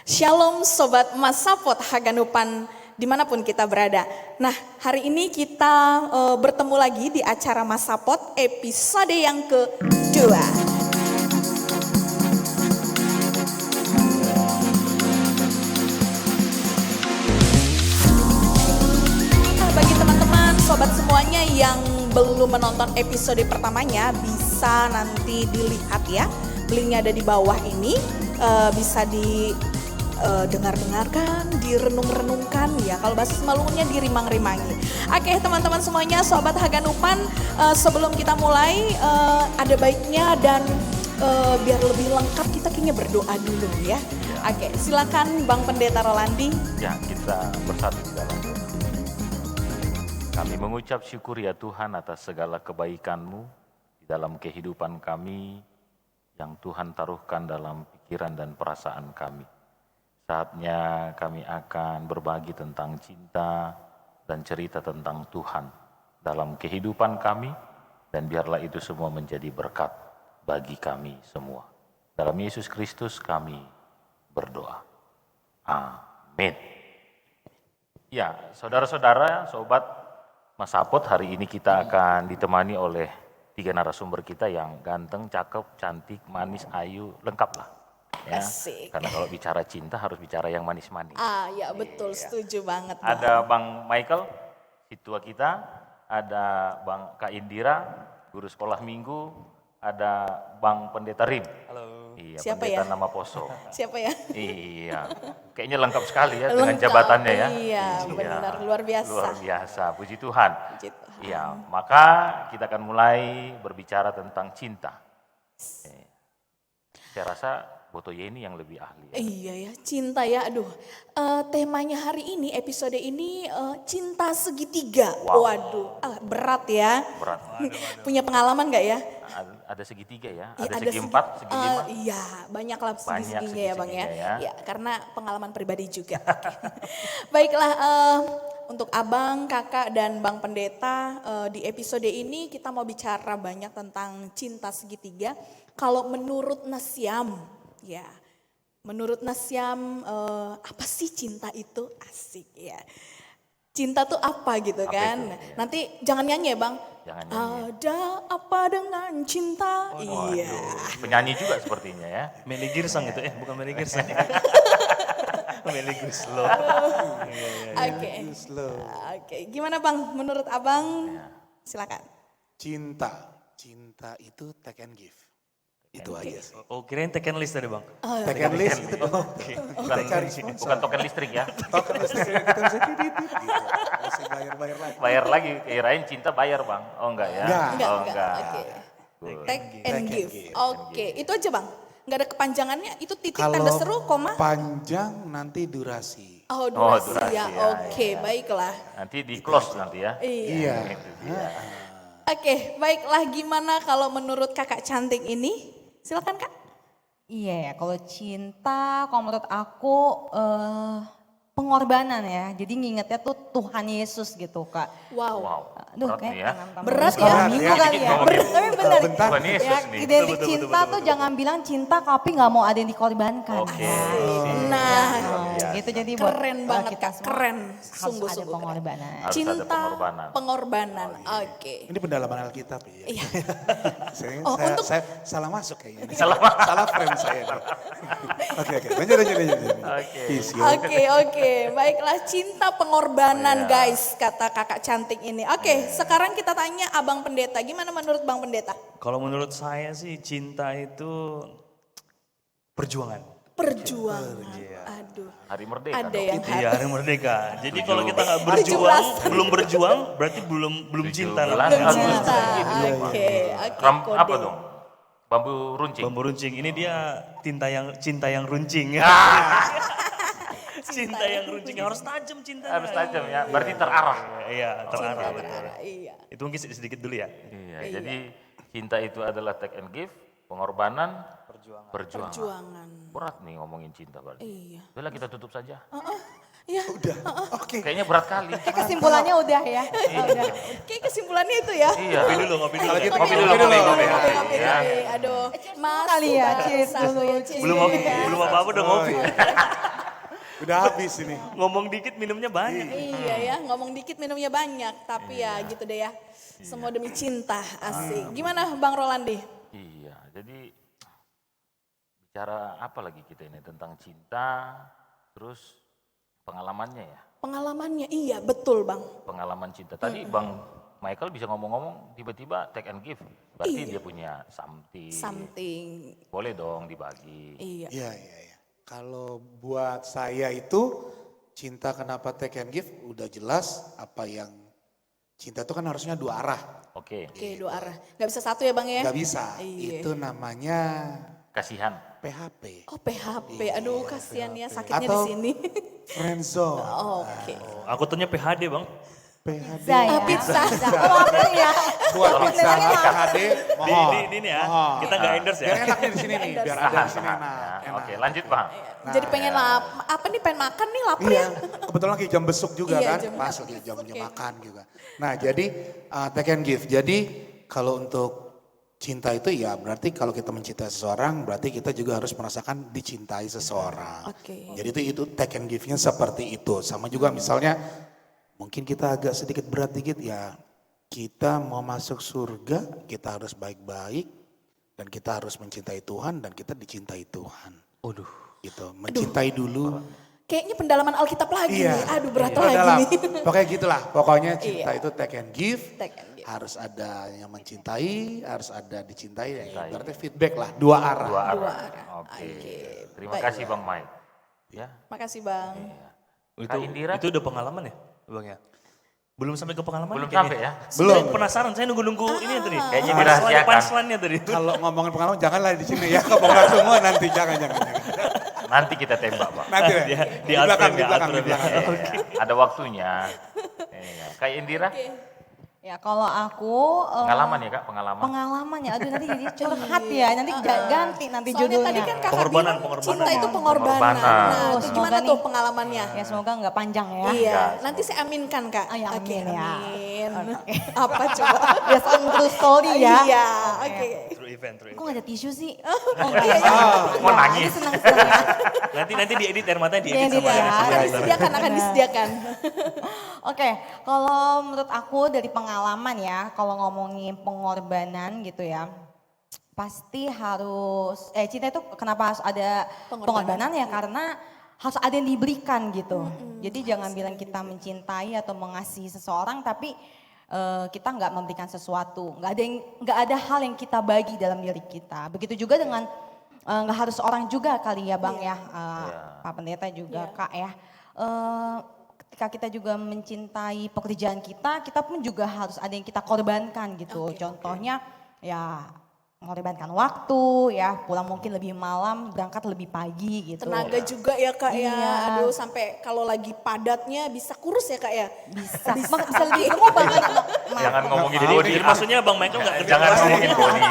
Shalom Sobat Masapot Haganupan dimanapun kita berada. Nah, hari ini kita bertemu lagi di acara Masapot episode yang kedua. Nah, bagi teman-teman, sobat semuanya yang belum menonton episode pertamanya, bisa nanti dilihat ya. Linknya ada di bawah ini, bisa dengar-dengarkan, direnung-renungkan ya. Kalau bahasa Semalungnya dirimang-rimangi. Oke teman-teman semuanya, Sobat Haganupan, sebelum kita mulai ada baiknya dan biar lebih lengkap kita kayaknya berdoa dulu ya. Oke, silakan Bang Pendeta Rolandi. Ya, kita bersatu di dalam doa. Kami mengucap syukur ya Tuhan atas segala kebaikan-Mu di dalam kehidupan kami yang Tuhan taruhkan dalam pikiran dan perasaan kami. Saatnya kami akan berbagi tentang cinta dan cerita tentang Tuhan dalam kehidupan kami, dan biarlah itu semua menjadi berkat bagi kami semua. Dalam Yesus Kristus kami berdoa. Amin. Ya, saudara-saudara, sobat Masapot, hari ini kita akan ditemani oleh 3 narasumber kita yang ganteng, cakep, cantik, manis, ayu, lengkap lah. Ya, Asik. karena kalau bicara cinta harus bicara yang manis-manis. Ya betul, setuju banget. Bang. Ada Bang Michael, situa kita, ada Bang Kak Indira, guru sekolah minggu, ada Bang Pendeta Rim. Halo. Iya, Siapa pendeta ya? nama Poso. Siapa ya? Iya, kayaknya lengkap sekali ya dengan Lengkap, jabatannya ya. Iya, benar, luar biasa. Luar biasa, puji Tuhan. Puji Tuhan. Iya, maka kita akan mulai berbicara tentang cinta. Saya rasa Boto Yeni yang lebih ahli. Ya. Iya ya, cinta ya. Aduh, temanya hari ini, episode ini cinta segitiga. Wow. Waduh, berat ya. Berat. Punya pengalaman nggak ya? Ada segitiga ya, Ya, ada segi 4, segi 5. Iya, banyak lah segi-seginya ya Bang ya. segi-seginya ya. Ya, karena pengalaman pribadi juga. Baiklah, untuk Abang, Kakak, dan Bang Pendeta, di episode ini kita mau bicara banyak tentang cinta segitiga. Kalau menurut Nasyam, ya, menurut Nasyam, apa sih cinta itu? Asik ya. Cinta tuh apa gitu Apa kan? itu? Ya. Nanti jangan nyanyi ya Bang. Jangan nyanyi. Ada apa dengan cinta? Iya. Penyanyi juga sepertinya ya. Meli Girsang itu, bukan Meli Girsang. Meli Guslo. Oke. Oke, gimana Bang? Menurut Abang? Silakan. Cinta itu take and give. Itu aja sih. Oh, kirain Tekken List tadi Bang. Take and list itu dong. Bukan token listrik ya. Token listrik kita bisa titit gitu. Masih bayar lagi. Bayar lagi, kirain cinta bayar Bang. Oh enggak ya? Enggak. Oh Enggak. Oke. Good. Take and Take and give. give. Oke, itu aja Bang. Enggak ada kepanjangannya, itu titik Kalau tanda seru, koma. panjang nanti durasi. Oh, durasi, durasi ya. ya, Oke, baiklah. Nanti di close nanti ya. Iya. Itu dia. Oke, baiklah, gimana kalau menurut Kakak cantik ini? Silakan Kak. Iya ya, kalau cinta, kalau menurut aku pengorbanan ya. Jadi ngingetnya tuh Tuhan Yesus gitu Kak. Wow. Wow. Aduh Berat kayak nih ya. penantang Berat banget. ya. Minggu kali ya. Ngomongin Tapi benar. bentar. Tuhan Yesus Ya, nih. identik cinta tuh jangan bilang cinta tapi nggak mau ada yang dikorbankan. Oke. Nah, Gitu jadi buat keren banget kita Kak, semua keren. harus ada Sungguh-sungguh keren. pengorbanan. Harus ada Cinta, pengorbanan. pengorbanan. Oke. Ini pendalaman Alkitab ya. Iya. Saya, untuk- saya salah masuk kayaknya. Salah frame saya. Oke. Lanjut. Oke. Peace, yo. Oke. Baiklah, cinta pengorbanan guys, kata Kakak cantik ini. Oke, sekarang kita tanya Abang Pendeta. Gimana menurut Bang Pendeta? Kalau menurut saya sih cinta itu perjuangan. Perjuangan. Aduh. Hari Merdeka. Ada dong. yang Iya, hari merdeka. Jadi Tujuh- kalau kita nggak berjuang, 17. belum berjuang, berarti belum cinta. 17 namanya. Agustus. cinta. Gitu. Oke, kode. Apa dong? Bambu runcing. Bambu runcing, ini dia cinta yang runcing. Cinta yang runcing, harus tajam cintanya. Harus tajam ya. Berarti terarah. Iya, terarah. Terarah, iya. Itu mungkin sedikit dulu ya. Iya. Jadi cinta itu adalah take and give, pengorbanan, perjuangan. Perjuangan. Berat nih ngomongin cinta berarti. Iya. Udah kita tutup saja. Iya. Udah. Oke. Kayaknya berat kali. Kesimpulannya udah ya. Udah. Kayak kesimpulannya itu ya. Iya. Ngopi dulu. Kalau gitu, Ngopi dulu. Ngopi. Ya. Aduh, Mas Kali ya, cheers satu dulu. ya, cheers Belum dulu ya. apa-apa udah ngopi. Udah habis ini. Ngomong dikit minumnya banyak. Iya ya, ngomong dikit minumnya banyak. Tapi ya gitu deh ya. Semua demi cinta, asik. Gimana Bang Rolandi? Iya, jadi bicara apa lagi kita ini tentang cinta, terus pengalamannya ya, Pengalamannya, iya betul Bang. pengalaman cinta. Tadi Bang Michael bisa ngomong-ngomong tiba-tiba take and give, berarti dia punya something. Something, Boleh dong dibagi. iya. Iya, iya, iya. Kalau buat saya itu cinta kenapa take and give udah jelas apa yang cinta itu kan harusnya dua arah. Oke, Oke, dua arah. Gak bisa satu ya Bang ya? Gak bisa. Iya. Itu namanya kasihan. PHP. Oh PHP, aduh kasihan ya sakitnya di Atau sini. friendzone. Oke. Aku tanya PHD bang. PHD. Pizza ya. Pizza. Oh apa ya? Buat pizza PHD. Mohon. Di ini ya, Mohon. kita nggak endorse ya. Biar enak nih di sini nih. Biar ada di sini enak. Ya, Oke, lanjut Bang. Jadi pengen apa nih pengen makan nih lapar Iya, ya. kebetulan lagi jam besuk juga Iya, kan, jam pas besuk. lagi jam Oke. makan juga. Nah jadi take and give, jadi kalau untuk cinta itu ya berarti kalau kita mencintai seseorang berarti kita juga harus merasakan dicintai seseorang. Oke. Jadi itu take and give-nya seperti itu. Sama juga misalnya mungkin kita agak sedikit berat dikit ya, kita mau masuk surga kita harus baik-baik dan kita harus mencintai Tuhan dan kita dicintai Tuhan. Waduh. Gitu, mencintai dulu. Kayaknya pendalaman Alkitab lagi Iya. nih. Aduh berat Iya. lagi Dalam, nih. pokoknya gitulah. Pokoknya cinta itu take and give. Take and give. Harus ada yang mencintai, harus ada dicintai. Ya, Cintai. berarti feedback lah, dua arah. Dua arah. Dua arah. Oke. Oke. Terima Baik. kasih Bang Mike. Ya. Makasih Bang. Itu, Indira? itu udah pengalaman ya bang ya? Belum sampai ke pengalaman Belum kayaknya. sampai ya? Belum. Saya penasaran, saya nunggu-nunggu ini tadi. Kayaknya dirahasiakan. Punchline-nya tadi. Kalau ngomongin pengalaman janganlah di sini ya, kebongkar semua nanti. Jangan. Nanti kita tembak Bang. Nanti ya. Di belakang, outframe di ya, belakang, di outframe ya. belakang. Iya, ada waktunya. Iya. Kayak Indira, Ya kalau aku pengalaman ya Kak, pengalaman. pengalaman ya, aduh nanti jadi curhat ya, nanti ganti nanti Soalnya judulnya. tadi kan kakak Pengorbanan, bilang pengorbanan. cinta itu pengorbanan. Pengorbanan. Nah itu Semoga gimana nih. tuh pengalamannya? Ya semoga nggak panjang ya. Iya, nanti saya aminkan Kak. Oh, ya, Oke, amin ya. amin. Apa coba? Biasa true story ya. Iya, oke. True event. Kok gak ada tisu sih? Iya, iya. Mau nangis. Senang-senang ya. Nanti diedit air matanya diedit Diedit sama ya. sama Akan Indira. disediakan, akan disediakan. Oke, kalau menurut aku dari pengalaman ya, kalau ngomongin pengorbanan gitu ya, pasti harus, cinta itu kenapa harus ada pengorbanan ya, karena harus ada yang diberikan gitu. Jadi jangan bilang kita mencintai atau mengasihi seseorang, tapi kita nggak memberikan sesuatu, nggak ada hal yang kita bagi dalam diri kita. Begitu juga dengan nggak harus orang juga kali ya Bang ya, Pak Pendeta juga Kak ya. Ketika kita juga mencintai pekerjaan kita pun juga harus ada yang kita korbankan gitu. Contohnya ya mengorbankan waktu ya, pulang mungkin lebih malam, berangkat lebih pagi gitu. Tenaga juga ya Kak ya. Iya. Aduh sampai kalau lagi padatnya bisa kurus ya Kak ya. Bisa lebih gemuk banget. Jangan ngomongin Jadi, body. jadi maksudnya Bang Michael nggak kerja Jangan keras ngomongin ya? body.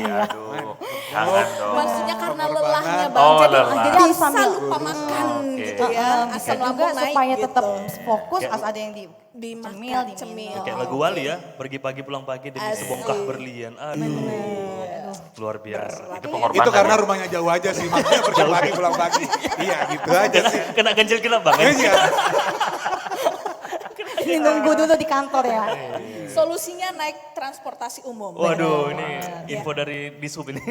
Aduh. Jangan dong. Maksudnya karena Pengorbanan. lelahnya Bang. Oh, jadi lelah. jadi Harus bisa sambil- lupa makan Oke. gitu ya. Bisa Asam juga lambung naik supaya gitu. tetap fokus harus ada yang Dimakan, cemil, cemil. Kayak lagu Wali ya, pergi pagi pulang pagi demi Asik. sebongkah berlian. Aduh, luar biasa. Itu pengorbanan. Itu karena rumahnya jauh aja sih, makanya pergi pagi pulang pagi. Iya gitu aja sih. Kena ganjil genap Bang. Iya. Ini nunggu dulu di kantor ya. Solusinya naik transportasi umum. Waduh, ini info dari Disub ini.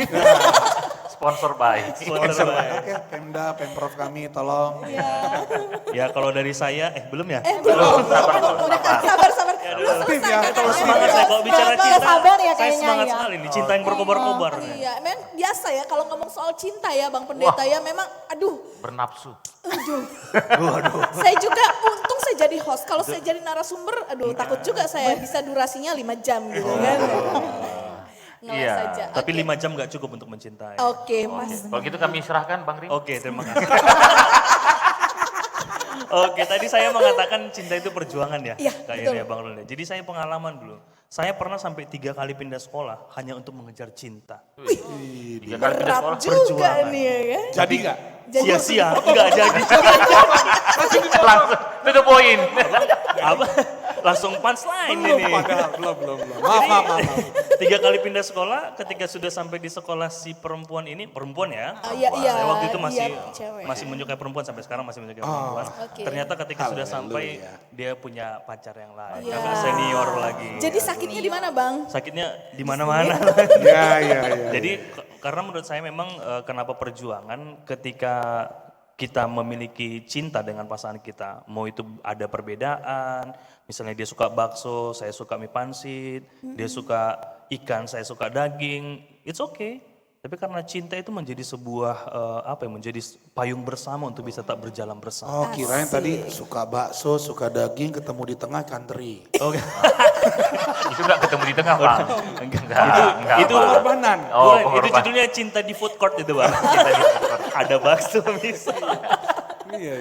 Sponsor by. Sponsor Bang. Oke, Pemda, Pemprov kami tolong. Ya kalau dari saya, belum ya? Belum, sabar. Sabar. Aktif ya, terus Semangat saya kalau bicara Nggak cinta. sabar ya Saya kayaknya semangat ya. sekali nih, cinta yang berkobar-kobar. Iya, memang biasa ya kalau ngomong soal cinta ya Bang Pendeta ya memang aduh. Bernafsu. Saya juga untung saya jadi host. Kalau saya jadi narasumber aduh takut juga saya bisa durasinya 5 jam gitu kan. Ngeles Iya, saja. Tapi Oke. 5 jam gak cukup untuk mencintai. Oke, Mas. Kalau gitu kami serahkan Bang Rim. Oke, terima kasih. Oke, tadi saya mengatakan cinta itu perjuangan ya, Iya, Kak betul. Iri ya Bang Rul. Jadi saya pengalaman dulu. Saya pernah sampai 3 kali pindah sekolah hanya untuk mengejar cinta. 3 kali pindah Berat sekolah. juga perjuangan. nih ya kan. Jadi nggak? Sia-sia, enggak jadi. Langsung to the point. Apa? Langsung punchline Belum ini. padahal, belum. Maaf. 3 kali pindah sekolah, ketika sudah sampai di sekolah si perempuan ya. Iya, iya. Saya waktu itu masih Iya, cewek. masih menyukai perempuan, sampai sekarang masih menyukai perempuan. Oke. Ternyata ketika sudah sampai Haleluya. dia punya pacar yang lain, Iya. karena senior lagi. Jadi sakitnya di mana Bang? Sakitnya di mana-mana. Iya. Jadi karena menurut saya memang kenapa perjuangan ketika kita memiliki cinta dengan pasangan kita, mau itu ada perbedaan, misalnya dia suka bakso, saya suka mie pansit, dia suka ikan, saya suka daging, it's okay. Tapi karena cinta itu menjadi sebuah menjadi payung bersama untuk bisa tak berjalan bersama. Oh, kirain tadi suka bakso, suka daging, ketemu di tengah ikan teri. Oke. Itu enggak ketemu di tengah, Bang. Enggak. itu Bang. Pengorbanan. Bukan, Oh, itu pengorbanan. judulnya cinta di food court itu Bang. Cinta di food court. Ada bakso bisa. Iya.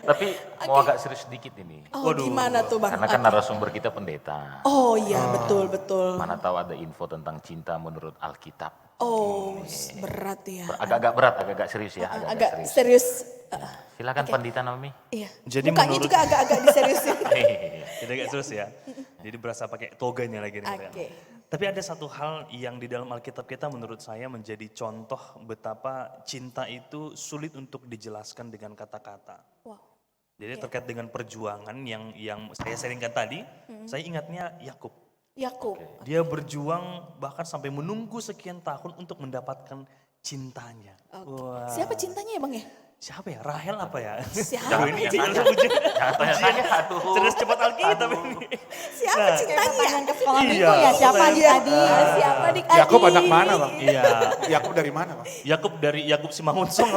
Tapi mau agak serius sedikit ini. Oh, gimana tuh Bang? Karena kan narasumber kita pendeta. Oh iya, betul. Mana tahu ada info tentang cinta menurut Alkitab. Oh, berat ya. Agak-agak berat, agak-agak serius ya. Agak serius. Silakan Pandita Naomi. Iya. Jadi Mukanya menurut- juga agak-agak diseriusin. Jadi agak terus ya. Jadi berasa pakai toganya lagi nih. Oke. Tapi ada satu hal yang di dalam Alkitab kita menurut saya menjadi contoh betapa cinta itu sulit untuk dijelaskan dengan kata-kata. Wow. Jadi terkait dengan perjuangan yang saya sharingkan tadi, saya ingatnya Yakub. Yakub. Dia berjuang bahkan sampai menunggu sekian tahun untuk mendapatkan cintanya. Wah. Siapa cintanya ya Bang ya? Siapa ya? Rahel apa ya? Siapa Aduh, ini cintanya? Jangan tanya-tanya, aduh. Cerdas cepat Alkitab ini. Siapa Nah, cintanya? Pertanyaan ke sekolah Iya, minggu ya, siapa saya- adik-adik? Siapa adik? Yakub anak mana, Bang? Iya. Yakub dari mana, Bang? Yakub dari Yakub Simangunsong.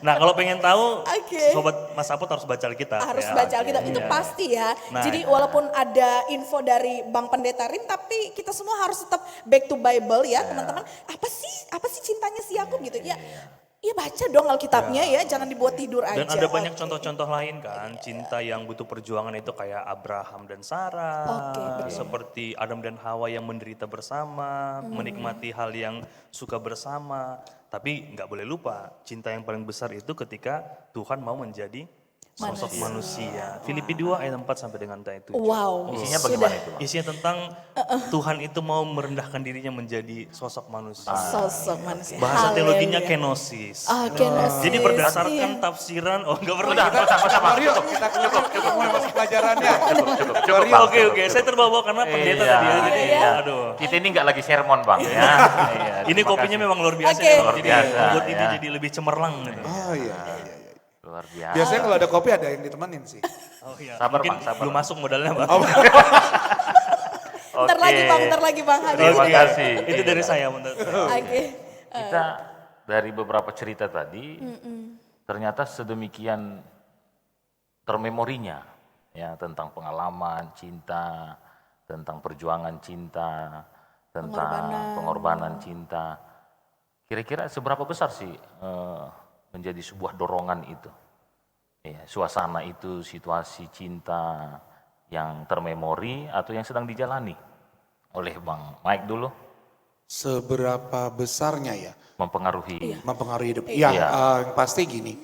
Nah, kalau pengen tahu, Oke. sobat Mas Apot harus baca Alkitab. Harus ya. baca Alkitab, itu Iya. pasti ya. Nah. Jadi walaupun ada info dari Bang Pendeta Rin, tapi kita semua harus tetap back to Bible ya teman-teman. Apa sih cintanya si Yakub gitu ya? Iya baca dong Alkitabnya ya, jangan dibuat tidur aja. Dan ada banyak Oke. contoh-contoh lain kan, cinta yang butuh perjuangan itu kayak Abraham dan Sarah, Oke, betul. seperti Adam dan Hawa yang menderita bersama, menikmati hal yang suka bersama. Tapi nggak boleh lupa, cinta yang paling besar itu ketika Tuhan mau menjadi sosok manusia. Filipi 2 ayat 4 sampai dengan ayat 7. Wow. Isinya sudah. bagaimana itu, Bang? Isinya tentang Tuhan itu mau merendahkan dirinya menjadi sosok manusia. Sosok manusia. Bahasa teologinya Haleluya. kenosis. Kenosis. Jadi berdasarkan Iya. tafsiran, nggak perlu. Udah, Bang. Yuk, kita keluar mulai masuk pelajarannya. Cukup, Bang. Oke, saya terbawa karena pendeta Iya, tadi ya. Jadi, iya. aduh. Kita ini nggak lagi sermon, Bang. Ya. Iya, Ini terima kopinya kasih. memang luar biasa. Oke. ya, Luar jadi biasa, membuat ini ya. jadi lebih cemerlang gitu. Oh iya. Luar biasa. Biasanya kalau ada kopi ada yang ditemenin sih. Oh iya. Sabar, Mungkin Bang, sabar. belum masuk modalnya, Bang. Ntar lagi Bang. Terima Hadirin. kasih. Itu dari saya menurut saya. Oke. Kita dari beberapa cerita tadi, ternyata sedemikian termemorinya ya tentang pengalaman cinta, tentang perjuangan cinta, tentang pengorbanan cinta. Kira-kira seberapa besar sih menjadi sebuah dorongan itu? Ya, suasana itu, situasi cinta yang termemori atau yang sedang dijalani oleh Bang Mike dulu Seberapa besarnya ya mempengaruhi. mempengaruhi hidup? Iya. Yang pasti gini,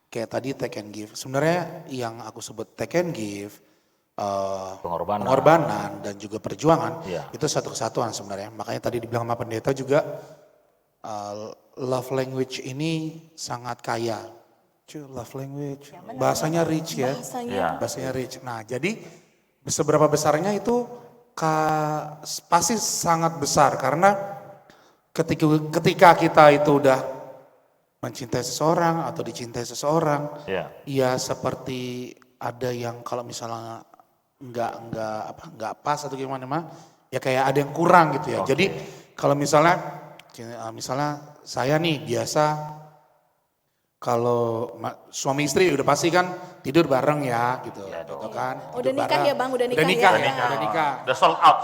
kayak tadi take and give. Sebenarnya yang aku sebut take and give, pengorbanan dan juga perjuangan, Iya. itu satu kesatuan sebenarnya. Makanya tadi dibilang sama pendeta juga, love language ini sangat kaya. Love language, bahasanya rich ya. Ya. Bahasanya rich. Nah, jadi seberapa besarnya itu pasti sangat besar karena ketika kita itu udah mencintai seseorang atau dicintai seseorang, Ya. ya seperti ada yang kalau misalnya nggak pas atau gimana mah, ya kayak ada yang kurang gitu ya. Oke. Jadi kalau misalnya saya nih biasa kalau suami istri udah pasti kan tidur bareng ya gitu, Iya gitu dong. kan. Udah Tidur nikah bareng. ya, Bang? Udah nikah nikah ya? Udah nikah. Udah sold out.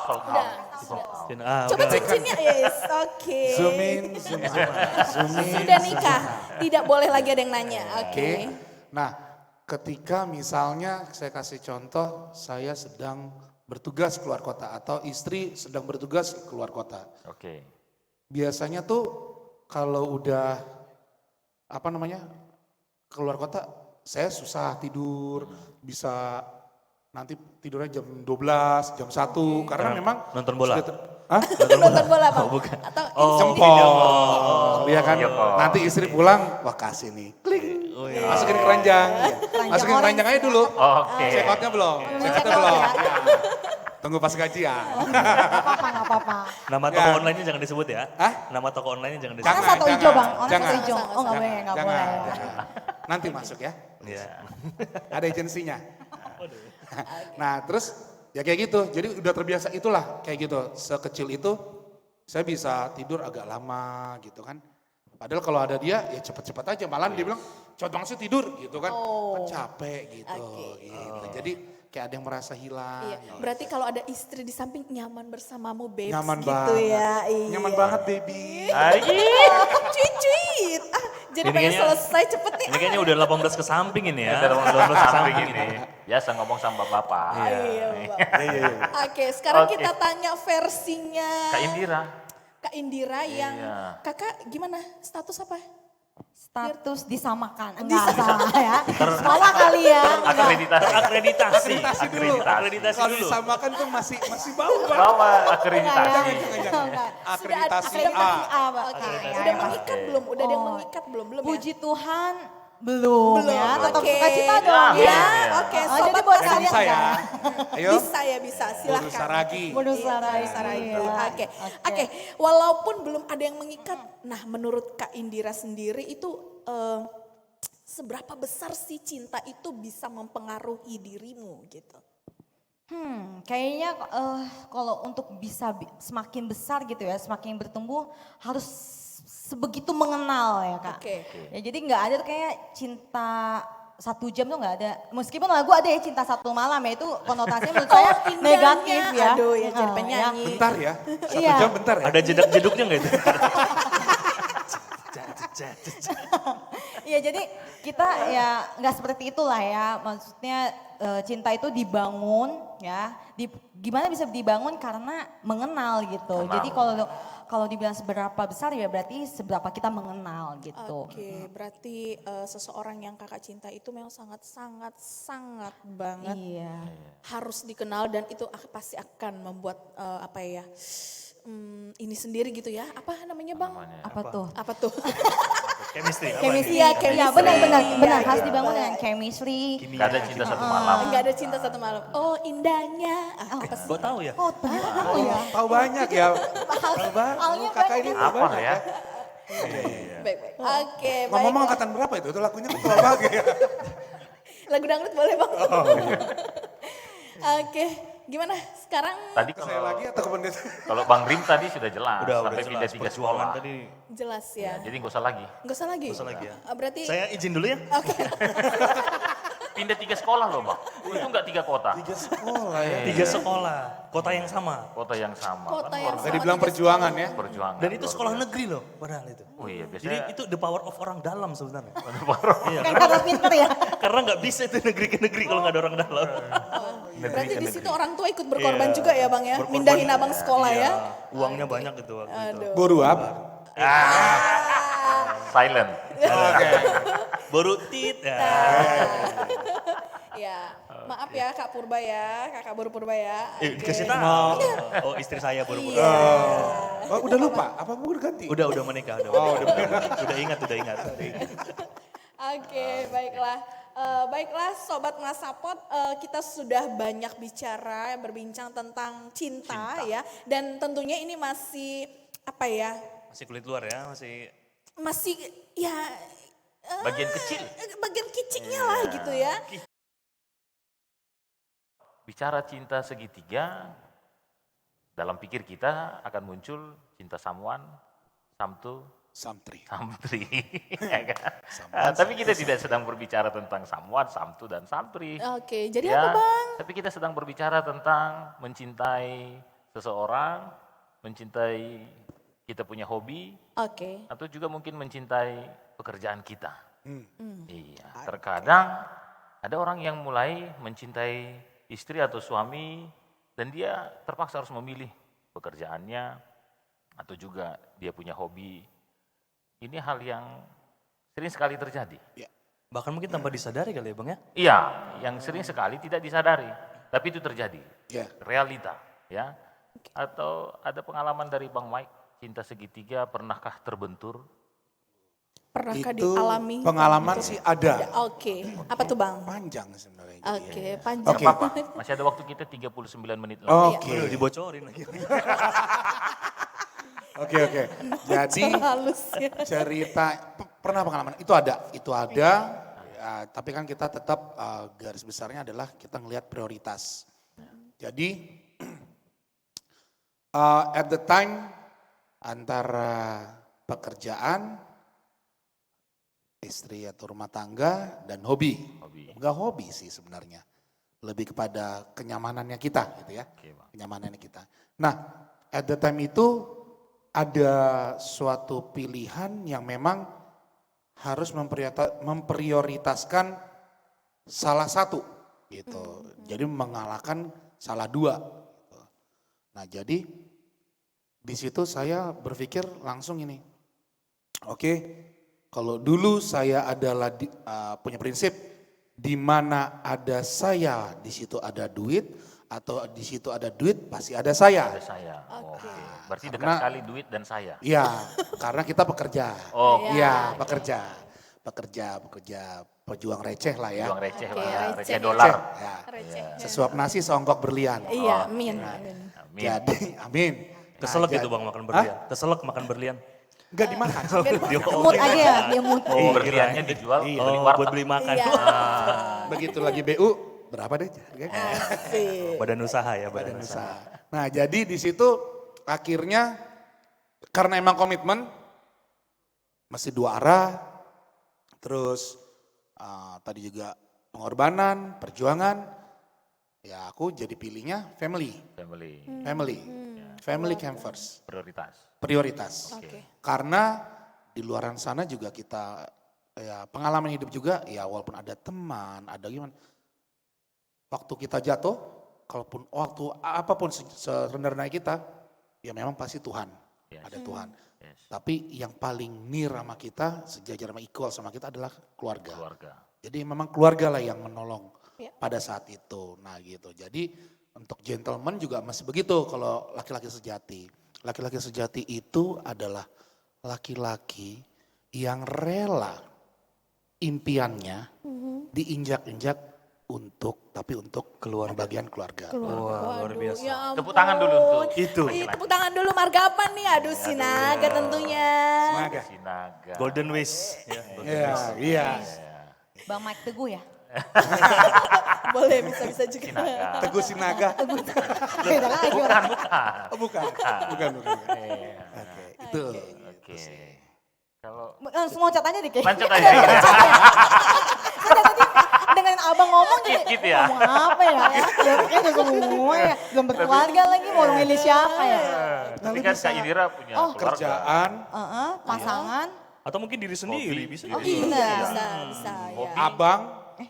Coba cincinnya, yes, oke. Zoom in, zoom in. Sudah nikah, tidak boleh lagi ada yang nanya, oke. Oke. Nah, ketika misalnya saya kasih contoh, saya sedang bertugas keluar kota atau istri sedang bertugas keluar kota. Oke. Biasanya tuh kalau udah keluar kota, saya susah tidur, bisa nanti tidurnya jam 12, jam 1 karena memang nonton bola? Hah? Nonton bola Bang? Oh, bukan. Atau Jempol. Iya kan? Iya, Pak. Nanti istri pulang, wah kasih nih. Klik. Masukin keranjang. Masukin orange. keranjang aja dulu. Oke. Check out-nya belum? Check out-nya belum? Ya. Tunggu pas gajian. Nggak apa-apa. Nama toko online-nya jangan disebut ya. Hah? Nama toko online-nya jangan disebut. Karena Jangan, satu hijau jangan, Bang, orang jangan. satu hijau. Oh nggak boleh, nggak Jangan, boleh. jangan. Nanti masuk ya. Iya. Ada agensinya. Nah terus ya kayak gitu. Jadi udah terbiasa itulah kayak gitu. Sekecil itu saya bisa tidur agak lama gitu kan. Padahal kalau ada dia ya cepet-cepet aja. Malah dia bilang cepet banget sih tidur gitu kan. Kan capek gitu. Gitu. Jadi kayak ada yang merasa hilang. Iya, berarti kalau ada istri di samping nyaman bersamamu babes Nyaman gitu banget. ya. Iya. Nyaman banget baby. Cuit. Jadi Ini pengen kayaknya- selesai cepet nih. Ini kayaknya udah 18 ke samping ini ya. Kita ngomong 12 samping ini. Biasa ngomong sama bapak. Iya, Bang. Oke, sekarang Oke. kita tanya versinya Kak Indira. Kak Indira yang Iya. kakak gimana status apa? Status disamakan, enggak salah ya. Sama kali ya. Akreditasi. Akreditasi. Akreditasi Kalau dulu. disamakan tuh masih bawah. Bawa akreditasi. Enggak. Akreditasi Sudah A. A, Bang. Oke, Oke, udah ya. mengikat belum? Udah ada yang Oh. mengikat belum? Belum ya? Puji Tuhan belum ya. Tetap Oke. suka cita dong Ya, ya. iya. Oke, Oh, jadi sobat buat Mas- Jadi kalian bisa ya. enggak? Ayo. Bisa ya, bisa. Silahkan. Bonus Saragi. Bonus Iya, Saragi. bonus Saragi. Iya. Oke. Oke, walaupun belum ada yang mengikat, nah menurut Kak Indira sendiri itu seberapa besar sih cinta itu bisa mempengaruhi dirimu gitu? Kayaknya kalau untuk bisa semakin besar gitu ya, semakin bertumbuh harus sebegitu mengenal ya Kak. Oke. Ya, jadi nggak ada tuh kayak cinta 1 jam tuh nggak ada. Meskipun lagu ada ya cinta 1 malam ya itu konotasinya menurut saya indahnya. negatif ya. Aduh, ya jadi Nah, penyanyi. Bentar ya. 1 Iya. jam bentar ya. Ada jedak-jeduknya nggak itu? Iya jadi kita ya nggak seperti itulah ya. Maksudnya cinta itu dibangun ya. Gimana bisa dibangun karena mengenal gitu. Kenal. Jadi kalau dibilang seberapa besar ya berarti seberapa kita mengenal gitu. Oke, berarti seseorang yang kakak cinta itu memang sangat banget Iya. harus dikenal dan itu pasti akan membuat apa ya? Ini sendiri gitu ya. Apa namanya Bang? Apa tuh? Apa tuh? Chemistry. apa Chemistry. nih? Iya, Iya chemistry. benar Iya, harus iya. dibangun dengan chemistry. Gak ada cinta satu malam. Enggak ada cinta 1 malam. Oh, indahnya. Apa sih? Gue tahu ya. Oh ternyata tahu ya. Tahu banyak ya. Tahu banget. Halnya Kakak ini tahu Apa banyak ya? Baik. Oke, baik. Ngomong-ngomong angkatan berapa itu? Itu lagunya kan tua banget ya. Lagu dangdut boleh Bang? Oh, iya. Oke, gimana sekarang? Tadi Ke saya lagi atau ke pendeta? kalau Bang Rim tadi sudah jelas. Udah sampai jelas. pindah 3 Perjuangan sekolah. tadi. Jelas ya. Jadi nggak usah lagi. Nggak usah lagi? Nggak usah lagi ya. Berarti, Saya izin dulu ya. oke. Pindah 3 sekolah loh Bang. Itu nggak 3 kota. 3 sekolah ya. 3 sekolah, kota yang sama. Kota yang sama. Kota Kan yang luar Tadi dibilang perjuangan ya. biasa. Perjuangan. Dan itu luar sekolah biasa. negeri loh, padahal itu. Oh iya, Jadi biasanya itu the power of orang dalam sebenarnya. Iya, Kan karena pinter ya. karena nggak bisa itu negeri ke negeri kalau nggak ada orang dalam. Berarti di situ orang tua ikut berkorban juga ya Bang ya? Berkorban. Mindahin abang sekolah Iya, ya? Uangnya banyak itu waktu itu. Guru apa? silent. Oke. Baru tit ya. Ya, maaf ya Kak Purba ya, Kakak Baru Purba ya. Dikasih tahu. Oh istri saya baru Iya. pulang. Oh, udah lupa? Apa mau ganti? Udah menikah, udah. Udah ingat. Oke, baiklah. Baiklah Sobat Ngasapot, kita sudah banyak bicara, berbincang tentang cinta ya. Dan tentunya ini masih, apa ya, Masih kulit luar ya, masih ya Bagian kecil. bagian kiciknya lah gitu ya. Bicara cinta segitiga, dalam pikir kita akan muncul cinta samuan, samtu, Samtri. samtri. Ya kan? Tapi kita tidak sedang berbicara tentang samuan, samtu, dan samtri. Oke, jadi Ya, apa Bang? tapi kita sedang berbicara tentang mencintai seseorang, mencintai kita punya hobi, Oke, atau juga mungkin mencintai pekerjaan kita. Iya, terkadang ada orang yang mulai mencintai istri atau suami dan dia terpaksa harus memilih pekerjaannya atau juga dia punya hobi. Ini hal yang sering sekali terjadi. bahkan mungkin tanpa disadari kali ya Bang ya. Iya, yang sering sekali tidak disadari. Tapi itu terjadi, Ya. realita, ya. Atau ada pengalaman dari Bang Mike, cinta segitiga pernahkah terbentur? Pernahkah Itu dialami? pengalaman sih ada. Oke, apa tuh Bang? Panjang sebenarnya. Oke, panjang. Oke. Gak apa-apa, masih ada waktu kita 39 menit lagi. Oke. Udah dibocorin lagi. Oke. Jadi Halus ya. cerita pernah pengalaman itu ada. Ya, tapi kan kita tetap garis besarnya adalah kita ngelihat prioritas. Jadi at the time antara pekerjaan, istri atau rumah tangga dan hobi. Enggak hobi sih sebenarnya. Lebih kepada kenyamanannya kita gitu ya. Oke, Bang. Kenyamanannya kita. Nah, at the time itu ada suatu pilihan yang memang harus memprioritaskan salah satu gitu. Jadi mengalahkan salah dua. Gitu. Nah, jadi di situ saya berpikir langsung ini. Oke, kalau dulu saya adalah punya prinsip di mana ada saya, di situ ada duit, atau di situ ada duit pasti ada saya. Ada saya. Oke. Berarti dekat Karena- sekali duit dan saya. Iya, karena kita pekerja. Oh, Iya, pekerja, pejuang receh lah ya. juang receh, Oke, Bang. receh. Receh dolar. Ya. Receh. Sesuap nasi seonggok berlian. Iya, amin. Amin. Jadi, amin. Keselak Nah, gitu Bang makan berlian. Keselak makan berlian. Enggak dimakan. Mood aja ya, dia mood. Oh, berliannya dijual beli Oh, warteg. buat beli makan. Iya. Begitu lagi BU, berapa deh? harganya? Asik. Badan usaha ya, badan usaha. Usaha. Nah, jadi di situ akhirnya karena emang komitmen masih dua arah, terus tadi juga pengorbanan, perjuangan, ya aku jadi pilihnya family, Family. family came first, Prioritas. prioritas. Oke. Karena di luaran sana juga kita ya pengalaman hidup juga ya walaupun ada teman, ada gimana, waktu kita jatuh, kalaupun waktu apapun serendah kita, ya memang pasti Tuhan, Yes. ada Tuhan. Yes. Tapi yang paling near sama kita, sejajar sama equal sama kita adalah keluarga. Keluarga. Jadi memang keluarga lah yang menolong Ya. pada saat itu. Nah gitu. Jadi untuk gentleman juga masih begitu kalau laki-laki sejati. Laki-laki sejati itu adalah laki-laki yang rela impiannya diinjak-injak untuk bagian keluarga. Wah, luar biasa. Ya ampun. Tepuk tangan dulu untuk Itu. Iya, tepuk tangan dulu marga apa nih? Aduh, Sinaga tentunya. Semangat. Sinaga. Golden Wish. Ya, Golden Iya, Wish. iya. Bang Mike Teguh ya? Boleh, bisa juga. Sinaga. Teguh Sinaga. Beda lagi orang. Bukan. Bukan. Iya. Oke, itu. Oke. Kalau Langsung loncat aja deh kayak. Loncat aja. Ada tadi dengerin abang ngomong jadi Gitu ya. ngomong apa ya? Kayak udah semua ya. Belum berkeluarga lagi mau milih siapa ya? tapi kan Kak Indira punya keluarga. Kerjaan, Pasangan. Atau mungkin diri sendiri Hobi. bisa. Oh jadi. iya. Bisa ya. abang,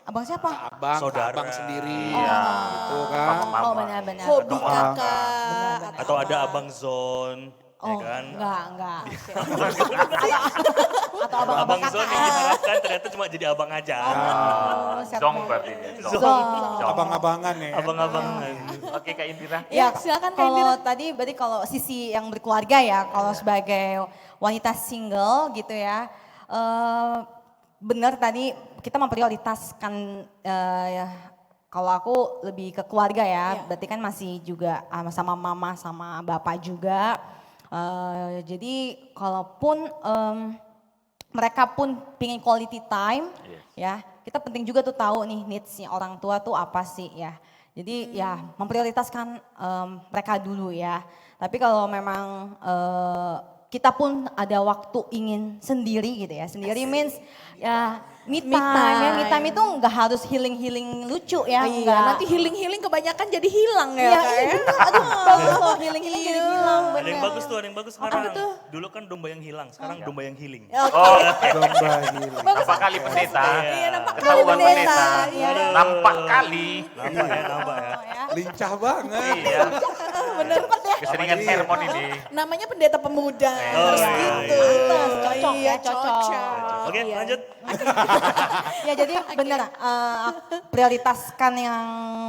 Abang siapa? Saudara. abang sendiri, Iya. gitu kan. Mama. Oh benar-benar. Hobi Atau kakak. Atau ada abang zone. Oh Ya kan? enggak. Atau abang-abang Abang kakak. zone yang diharapkan ternyata cuma jadi abang aja. Oh, siapa? Zong berarti dia. Zong. Zong. Abang-abangan ya. Abang-abangan. Oke Kak Indira. Ya, silakan Kak Kalau Indira. tadi berarti kalau sisi yang berkeluarga ya, kalau sebagai wanita single gitu ya, benar tadi kita memprioritaskan ya, kalau aku lebih ke keluarga ya, berarti kan masih juga sama mama sama bapak juga. Jadi kalaupun mereka pun pingin quality time, ya kita penting juga tuh tahu nih needs-nya orang tua tuh apa sih ya. Jadi ya memprioritaskan mereka dulu ya. Tapi kalau memang kita pun ada waktu ingin sendiri gitu ya. Sendiri means ya me time. Ya, me time itu nggak harus healing-healing lucu ya. Iya, nggak. nanti healing-healing kebanyakan jadi hilang ya, Iya, Kak iya ya. bener. Aduh bagus loh healing-healing jadi hilang. Ada yang Bener. bagus tuh, ada yang bagus sekarang. Dulu kan domba yang hilang, sekarang domba yang healing. Oh, Domba hilang. nampak kali pendeta. Iya, nampak kali Ketahuan pendeta. pendeta. Iya. Nampak kali. Nampak ya, nampak ya. Oh, ya. Lincah banget. Iya. Bener. Keseringan sermon ini. Namanya pendeta pemuda. Oh, Harus iya, gitu. iya. Pantes, cocok Iya, ya, cocok. cocok. Oke, iya. lanjut. Ya jadi bener prioritaskan yang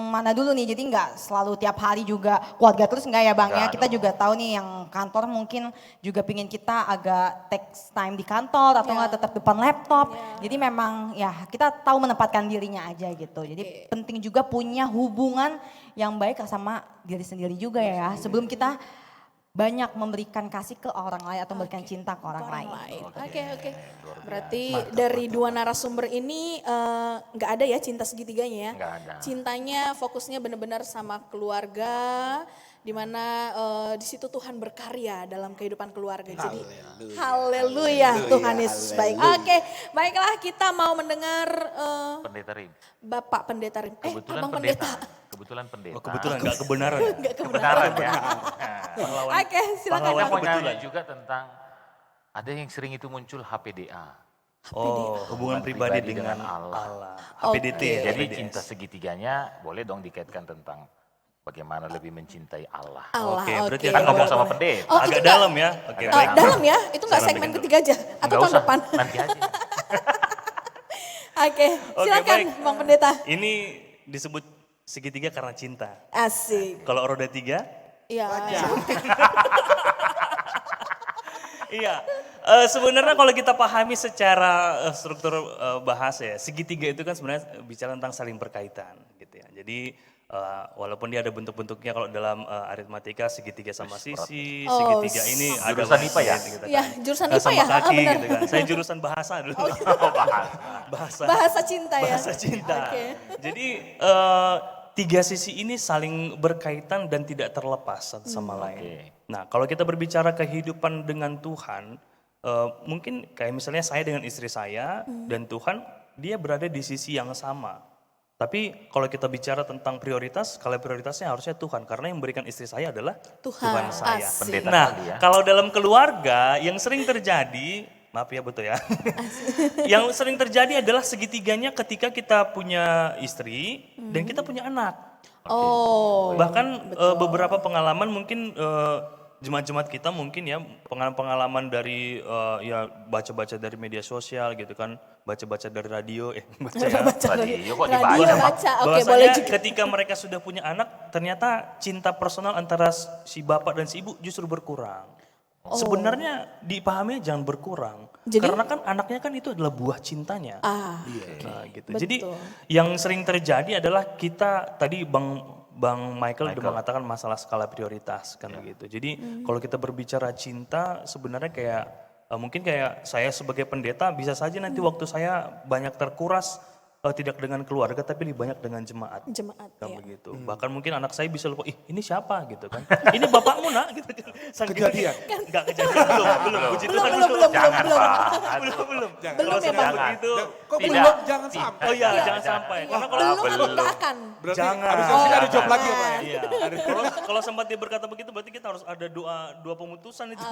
mana dulu nih. Jadi nggak selalu tiap hari juga keluarga terus nggak ya Bang ya. Nggak Kita juga tahu nih yang kantor mungkin juga pingin kita agak take time di kantor atau nggak tetap depan laptop. Jadi memang ya kita tahu menempatkan dirinya aja gitu. Jadi penting juga punya hubungan yang baik sama diri sendiri juga ya. Sebelum kita banyak memberikan kasih ke orang lain atau memberikan cinta ke orang lain. Oke. Berarti dari dua narasumber ini nggak ada ya cinta segitiganya ya? Nggak ada. Cintanya fokusnya benar-benar sama keluarga, di mana di situ Tuhan berkarya dalam kehidupan keluarga. Jadi haleluya, Tuhan Yesus baik. Oke, baiklah kita mau mendengar Pendeta Rim. Bapak Pendeta Rim. Kebetulan Abang pendeta. Pendeta. Kebetulan pendeta. Oh, kebetulan nggak kebenaran. ya? Nggak kebenaran. Kebenaran ya. Oke, silakan. pahlawan Kita mau kebetulan. nanya juga tentang ada yang sering itu muncul HPDA. Oh, hubungan pribadi dengan Allah. HPDT ya. Jadi HPDS. cinta segitiganya boleh dong dikaitkan tentang bagaimana lebih mencintai Allah. Allah, Oke, berarti oke. Kita ngomong agak- sama pendeta. Oh, agak itu nggak- dalam ya. Oke, Agak baik. dalam ya, itu nggak Saya segmen rapikan ketiga aja atau Nggak tahun usah, depan? nanti aja. Oke, Oke, silakan baik. Bang Pendeta. Ini disebut segitiga karena cinta. Asik. Kalau roda tiga, Iya. iya. Sebenarnya kalau kita pahami secara struktur bahasa ya, segitiga itu kan sebenarnya bicara tentang saling berkaitan gitu ya. Jadi walaupun dia ada bentuk-bentuknya kalau dalam aritmatika segitiga sama sisi, Oh, segitiga ini ada jurusan IPA ya? gitu kan. Iya, jurusan Sama IPA ya? kaki benar. gitu kan. Saya jurusan bahasa dulu. Oh, bahas. bahasa. Bahasa cinta ya? Bahasa cinta. Oke. Jadi tiga sisi ini saling berkaitan dan tidak terlepas satu sama lain. Nah, kalau kita berbicara kehidupan dengan Tuhan, mungkin kayak misalnya saya dengan istri saya dan Tuhan, dia berada di sisi yang sama. Tapi kalau kita bicara tentang prioritas, kalau prioritasnya harusnya Tuhan, karena yang memberikan istri saya adalah Tuhan, saya. asik. Pendeta Nah, kali ya. kalau dalam keluarga yang sering terjadi, maaf ya betul ya. Yang sering terjadi adalah segitiganya ketika kita punya istri dan kita punya anak. Oh, Bahkan beberapa pengalaman mungkin jemaat-jemaat kita mungkin ya pengalaman dari ya baca-baca dari media sosial gitu kan, baca-baca dari radio, baca ya. Radio kok dibaca, radio Pak? baca, oke Bahwasanya boleh juga. ketika mereka sudah punya anak, ternyata cinta personal antara si bapak dan si ibu justru berkurang. Sebenarnya dipahami jangan berkurang, Jadi- karena kan anaknya kan itu adalah buah cintanya. Ah, Nah, gitu. Betul. Jadi yang sering terjadi adalah kita tadi Bang Michael udah mengatakan masalah skala prioritas kan begitu. Jadi kalau kita berbicara cinta sebenarnya kayak mungkin kayak saya sebagai pendeta bisa saja nanti waktu saya banyak terkuras tidak dengan keluarga tapi lebih banyak dengan jemaat. jemaat Kan ya. begitu. Bahkan mungkin anak saya bisa lupa, ini siapa gitu kan. Ini bapakmu nak gitu kan. Kejadian. Enggak kejadian belum. Puji Tuhan Belum. Jangan, Pak. belum. Belum Kalau ya, sampai Bang? begitu, Kok Tidak. belum? Jangan sampai. oh iya jangan sampai. Karena kalau Belum atau belum. nggak akan? Berarti Jangan. habis ini ada job lagi ya Pak ya? Iya. Kalau sempat dia berkata begitu berarti kita harus ada dua pemutusan itu.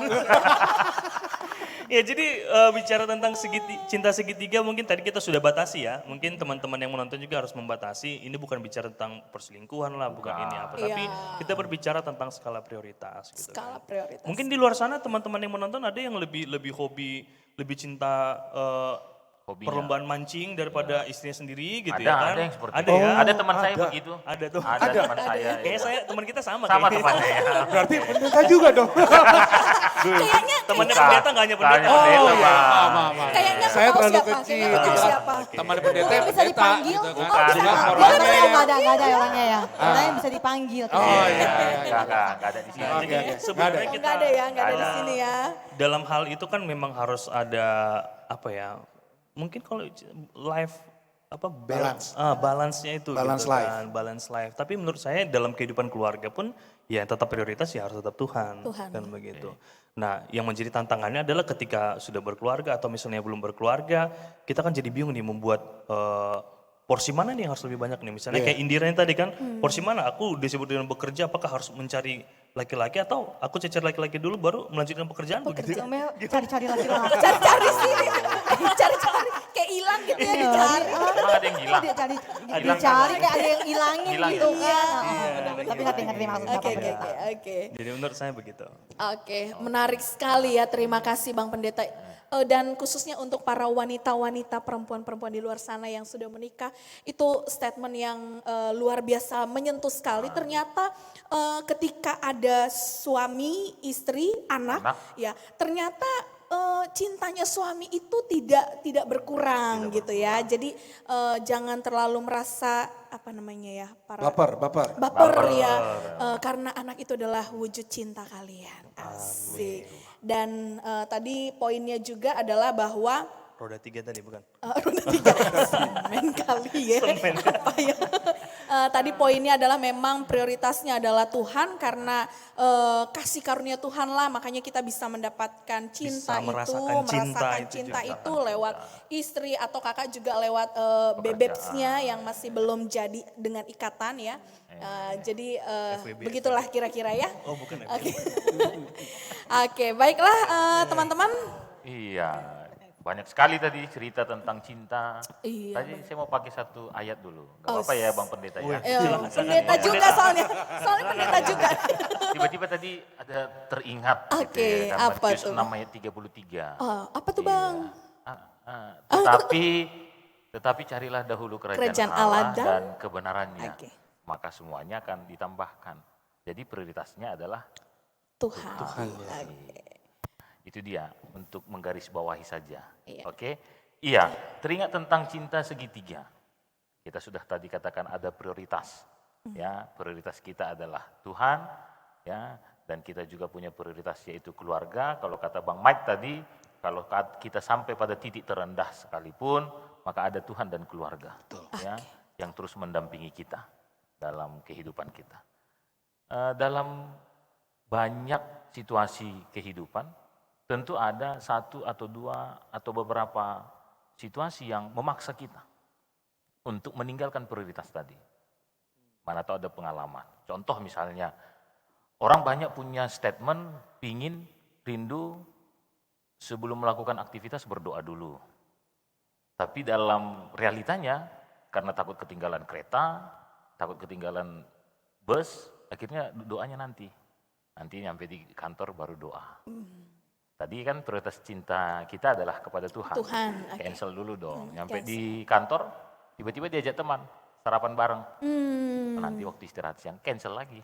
Ya jadi bicara tentang cinta segitiga mungkin tadi kita sudah batasi ya. Mungkin teman-teman yang menonton juga harus membatasi. Ini bukan bicara tentang perselingkuhan lah, bukan ini apa. Tapi Iya. kita berbicara tentang skala prioritas. Gitu Skala kan. prioritas. Mungkin di luar sana teman-teman yang menonton ada yang lebih hobi, lebih cinta Hobinya. perlombaan mancing daripada istrinya sendiri gitu Ada, ya kan. ada yang seperti Ada itu. ya. Ada teman saya ada. begitu. Ada tuh. Ada teman saya. Kayaknya saya teman kita sama. Sama kayaknya. teman saya. Berarti pendeta juga dong. Kayaknya Temannya pendeta nggak hanya pendeta. Oh, iya, Pak. maaf. Kayaknya Saya tahu terlalu siapa? kecil. Kayaknya tahu siapa? Teman pendeta Bisa pendeta dipanggil? gitu kan. Oh, bisa. Juga Bisa orangnya. Nggak ada orangnya ya. Orangnya bisa dipanggil. Oh iya. Enggak ada di sini. Nah, jadi Oke. sebenarnya kita Nggak ada ya, nggak ada di Ada. sini ya. dalam hal itu kan memang harus ada apa ya? Mungkin kalau life apa Balance. balance-nya itu Balance gitu life. kan, balance life. Tapi menurut saya dalam kehidupan keluarga pun ya tetap prioritas ya harus tetap Tuhan, Tuhan. kan begitu. Nah, yang menjadi tantangannya adalah ketika sudah berkeluarga atau misalnya belum berkeluarga, kita kan jadi bingung nih membuat porsi mana nih yang harus lebih banyak nih. Misalnya kayak Indira yang tadi kan, porsi mana aku disebut dengan bekerja apakah harus mencari laki-laki atau aku cecer laki-laki dulu baru melanjutkan pekerjaan begitu. Mel cari-cari laki-laki. Cari-cari sini. Cari-cari. Kayak hilang gitu Dia dicari. Emang ada yang hilang? Dicari, Hilang dicari kan? kayak ada yang hilangin Hilang gitu ya? kan. Iya, Tapi ngerti maksud Oke, Bapak oke, Pendeta. oke. Jadi menurut saya begitu. Oke, menarik sekali ya. Terima kasih Bang Pendeta. Dan khususnya untuk para wanita-wanita, perempuan-perempuan di luar sana yang sudah menikah, itu statement yang luar biasa menyentuh sekali. Ternyata ketika ada suami, istri, anak, ya ternyata cintanya suami itu tidak berkurang gitu ya. Jadi jangan terlalu merasa apa namanya ya, para Baper. baper ya, karena anak itu adalah wujud cinta kalian. Asik. Dan tadi poinnya juga adalah bahwa Roda 3 tadi bukan? roda 3 semen kali ya. Apa ya? Tadi poinnya adalah memang prioritasnya adalah Tuhan, karena kasih karunia Tuhan lah makanya kita bisa mendapatkan cinta Bisa itu, merasakan cinta cinta itu itu juga. lewat istri, atau kakak juga lewat bebebsnya yang masih belum jadi dengan ikatan ya. Jadi begitulah kira-kira ya. Oh bukan ya? Oke. Oke, baiklah teman-teman. Iya, banyak sekali tadi cerita tentang cinta. Iya, Tadi saya mau pakai satu ayat dulu. Gak apa-apa ya Bang Pendeta ya. Pendeta juga soalnya pendeta juga. Tiba-tiba tadi ada teringat gitu Oke, ya. Dalam apa Matius tuh? 6 ayat 33. Apa tuh Bang? Tetapi carilah dahulu kerajaan Kerajaan Allah Allah dan kebenarannya. Oke. Maka semuanya akan ditambahkan. Jadi prioritasnya adalah Tuhan. itu dia, untuk menggarisbawahi saja. Iya. Oke? Iya, teringat tentang cinta segitiga. Kita sudah tadi katakan ada prioritas. Ya, prioritas kita adalah Tuhan, ya, dan kita juga punya prioritas yaitu keluarga. Kalau kata Bang Mike tadi, kalau kita sampai pada titik terendah sekalipun, maka ada Tuhan dan keluarga. Ya, yang terus mendampingi kita dalam kehidupan kita. Dalam banyak situasi kehidupan, tentu ada satu atau dua atau beberapa situasi yang memaksa kita untuk meninggalkan prioritas tadi. Mana tahu ada pengalaman. Contoh misalnya, orang banyak punya statement, pingin, rindu, sebelum melakukan aktivitas berdoa dulu. Tapi dalam realitanya, karena takut ketinggalan kereta, takut ketinggalan bus, akhirnya doanya nanti. Nanti nyampe di kantor baru doa. Tadi kan prioritas cinta kita adalah kepada Tuhan. Tuhan, oke. Cancel dulu dong. Nyampe cancel. di kantor, tiba-tiba diajak teman, sarapan bareng. Nanti waktu istirahat siang, cancel lagi.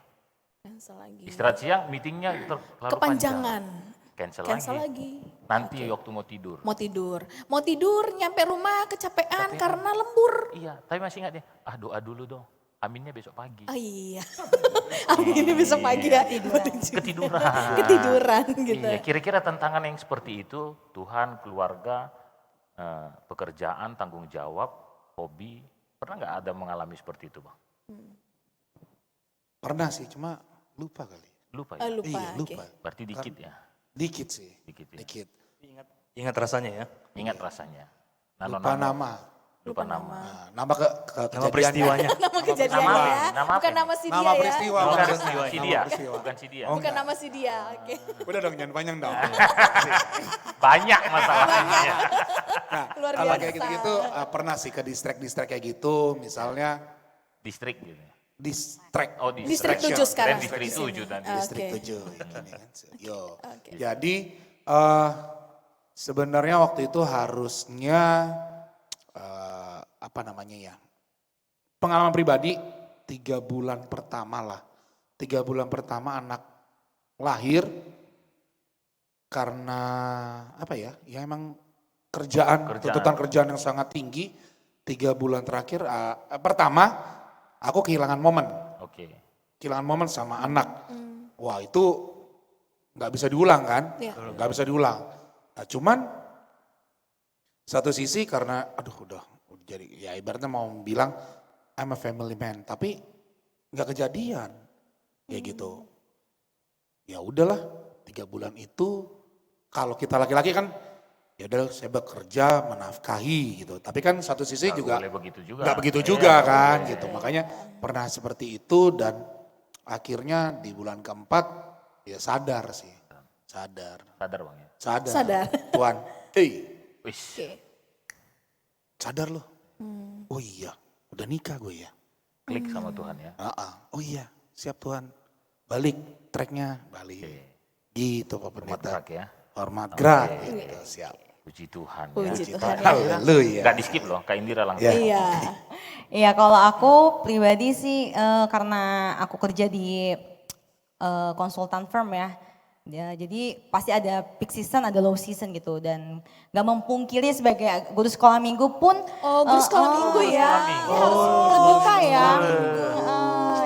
Cancel lagi. Istirahat siang, meetingnya terlalu Kepanjangan. panjang. Cancel Cancel lagi. lagi. Nanti waktu mau tidur. Mau tidur, nyampe rumah kecapean karena lembur. Iya, tapi masih ingat dia, doa dulu dong. Aminnya besok pagi. Oh iya. Ini besok pagi ya. Ketiduran. Ketiduran gitu. Iya, kira-kira tantangan yang seperti itu, Tuhan, keluarga, pekerjaan, tanggung jawab, hobi, pernah nggak ada mengalami seperti itu, Bang? Pernah sih, cuma lupa kali. Lupa ya? Lupa. Iya, oke. lupa. Berarti dikit ya? Dikit sih, Dikit ya? dikit. Ingat rasanya ya. Ingat rasanya. Lupa nama. Lupa nama. Nah, nama Nama kejadiannya. peristiwanya. Nama kejadiannya Nama ya. apa? Nama Bukan apa nama ini? si Nama dia ya. peristiwa. Bukan Nama si dia. peristiwa. Bukan si dia. Bukan nama si dia. Oke. Udah dong, jangan panjang dong. Banyak masalahnya. Nah, Luar kalau biasa. kayak gitu-gitu pernah sih ke distrik-distrik kayak gitu, misalnya Distrik gitu. distrik. Oh, Distrik distraction. 7 sekarang. Dan distrik 7 tadi. Distrik Oke. 7 ini kan. Yo. Oke. Jadi sebenarnya waktu itu harusnya apa namanya ya? Pengalaman pribadi 3 bulan pertama lah. 3 bulan pertama anak lahir karena apa ya? Ya emang kerjaan, tuntutan kerjaan yang sangat tinggi. 3 bulan terakhir pertama aku kehilangan momen. Oke. Kehilangan momen sama anak. Wah itu nggak bisa diulang kan? Iya. Nggak bisa diulang. Nah cuman satu sisi karena udah jadi ya ibaratnya mau bilang I'm a family man, tapi nggak kejadian kayak gitu. Ya udahlah 3 bulan itu kalau kita laki-laki kan ya udah saya bekerja menafkahi gitu. Tapi kan satu sisi Nggak juga boleh begitu juga. nggak begitu Iya, juga nggak kan boleh. gitu. Makanya pernah seperti itu dan akhirnya di bulan keempat ya sadar sih. Sadar. Sadar Bang ya? Sadar. Sadar. Tuhan, Wis. Oke. sadar loh. Oh iya, udah nikah gue ya. Klik sama Tuhan ya. Oh iya, siap Tuhan. Balik tracknya, balik. Gitu Pak Hormat Pendeta. gerak ya. Hormat gerak gitu, siap. Puji Tuhan ya. Puji Puji Tuhan Tuhan. ya. Haleluya. Gak di skip loh, Kak Indira langsung. Ya. Iya. Iya, kalau aku pribadi sih karena aku kerja di konsultan firm ya. Ya, jadi pasti ada peak season, ada low season gitu, dan gak memungkiri sebagai guru sekolah minggu pun. Oh, guru sekolah minggu ya. Harus terbuka ya.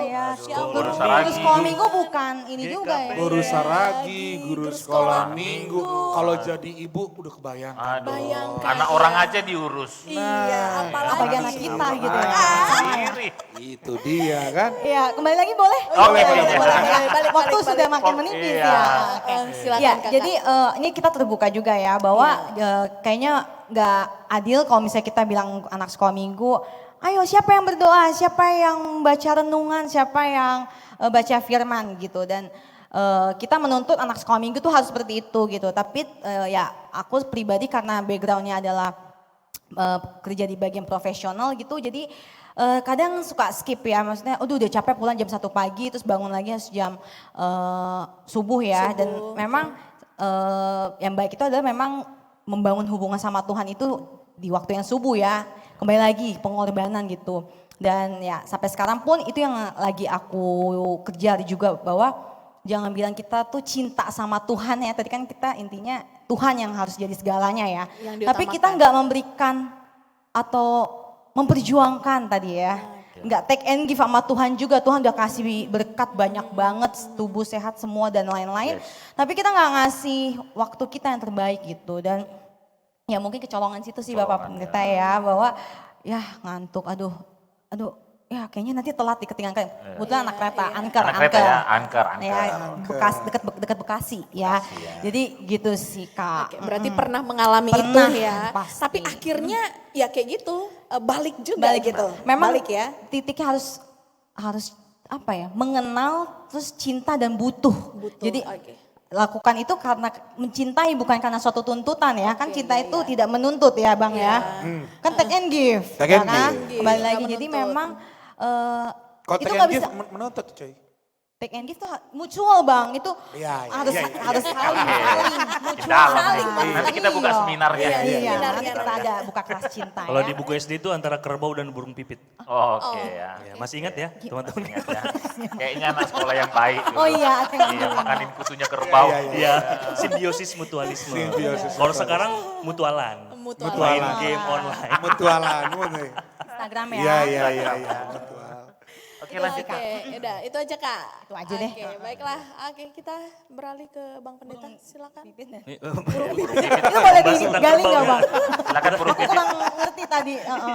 Ya, Guru guru saragi, sekolah minggu bukan ini juga ya. Guru saragi, guru sekolah minggu. Kalau jadi ibu udah kebayang. Aduh, Bayangkan. anak orang aja diurus. Iya, apalagi Apalagi anak kita gitu ya. Sendiri. Itu dia kan. Iya, kembali lagi boleh? Boleh, boleh. Balik, Waktu balik, sudah balik. makin menipis Iya. ya. Silakan Ya, Kakak. jadi ini kita terbuka juga ya bahwa kayaknya nggak adil kalau misalnya kita bilang anak sekolah minggu, ayo siapa yang berdoa, siapa yang baca renungan, siapa yang baca firman gitu, dan kita menuntut anak sekolah minggu tuh harus seperti itu gitu. Tapi ya aku pribadi karena backgroundnya adalah kerja di bagian profesional gitu, jadi kadang suka skip ya, maksudnya aduh udah capek pulang jam 1 pagi terus bangun lagi jam subuh ya. Dan memang yang baik itu adalah memang membangun hubungan sama Tuhan itu di waktu yang subuh ya, kembali lagi pengorbanan gitu. Dan ya sampai sekarang pun itu yang lagi aku kejar juga, bahwa jangan bilang kita tuh cinta sama Tuhan ya, tadi kan kita intinya Tuhan yang harus jadi segalanya ya. Yang Tapi kita diutamakan. nggak memberikan atau memperjuangkan tadi ya. Nggak take and give sama Tuhan juga. Tuhan udah kasih berkat banyak banget, tubuh sehat semua dan lain-lain. Tapi kita nggak ngasih waktu kita yang terbaik gitu. Dan ya mungkin kecolongan situ sih Bapak Pendeta ya, bahwa ya ngantuk, aduh ya kayaknya nanti telat di ketinggalan. Kebetulan anak kereta, anker. Anak kereta ya, anker. Ya, dekat Bekasi ya. Jadi gitu sih Kak. Oke, berarti pernah mengalami Pernah, itu ya. pasti. Tapi akhirnya ya kayak gitu, balik juga gitu. Memang balik ya. titiknya harus apa ya? Mengenal, terus cinta dan butuh. Jadi oke. lakukan itu karena mencintai, bukan karena suatu tuntutan ya. Kan cinta iya, itu tidak menuntut ya Bang ya. Kan take and give. Take ya and kan? give. Kembali Nggak lagi. Jadi menuntut. memang Kalau itu take nggak and bisa. give menuntut coy. Take and give tuh mutual Bang. Itu Iya, iya, harus iya, iya. harus saling mutual, Dalam. saling. Nanti kita buka Iya. seminarnya. Iya, Seminarnya nanti kita nanti. ada buka kelas cinta Kalau ya. di buku SD itu antara kerbau dan burung pipit. Oke ya. Ya, masih ingat ya teman-teman? Ingat ya. Kayaknya anak sekolah yang baik. dulu. Oh iya, Iya, makanin kutunya kerbau. Iya, simbiosis mutualisme. Simbiosis Kalau sekarang mutualan. Main game online. Mutualan. Instagram ya. Iya. Mutual. Oke lanjut Kak. Oke, udah itu aja Kak. Itu aja deh. Oke, baiklah. Oke, kita beralih ke Bang Pendeta, silakan. Itu boleh Bahas tentang digali kerbau nggak ya. Bang? Silakan burung Aku pipit. kurang ngerti tadi.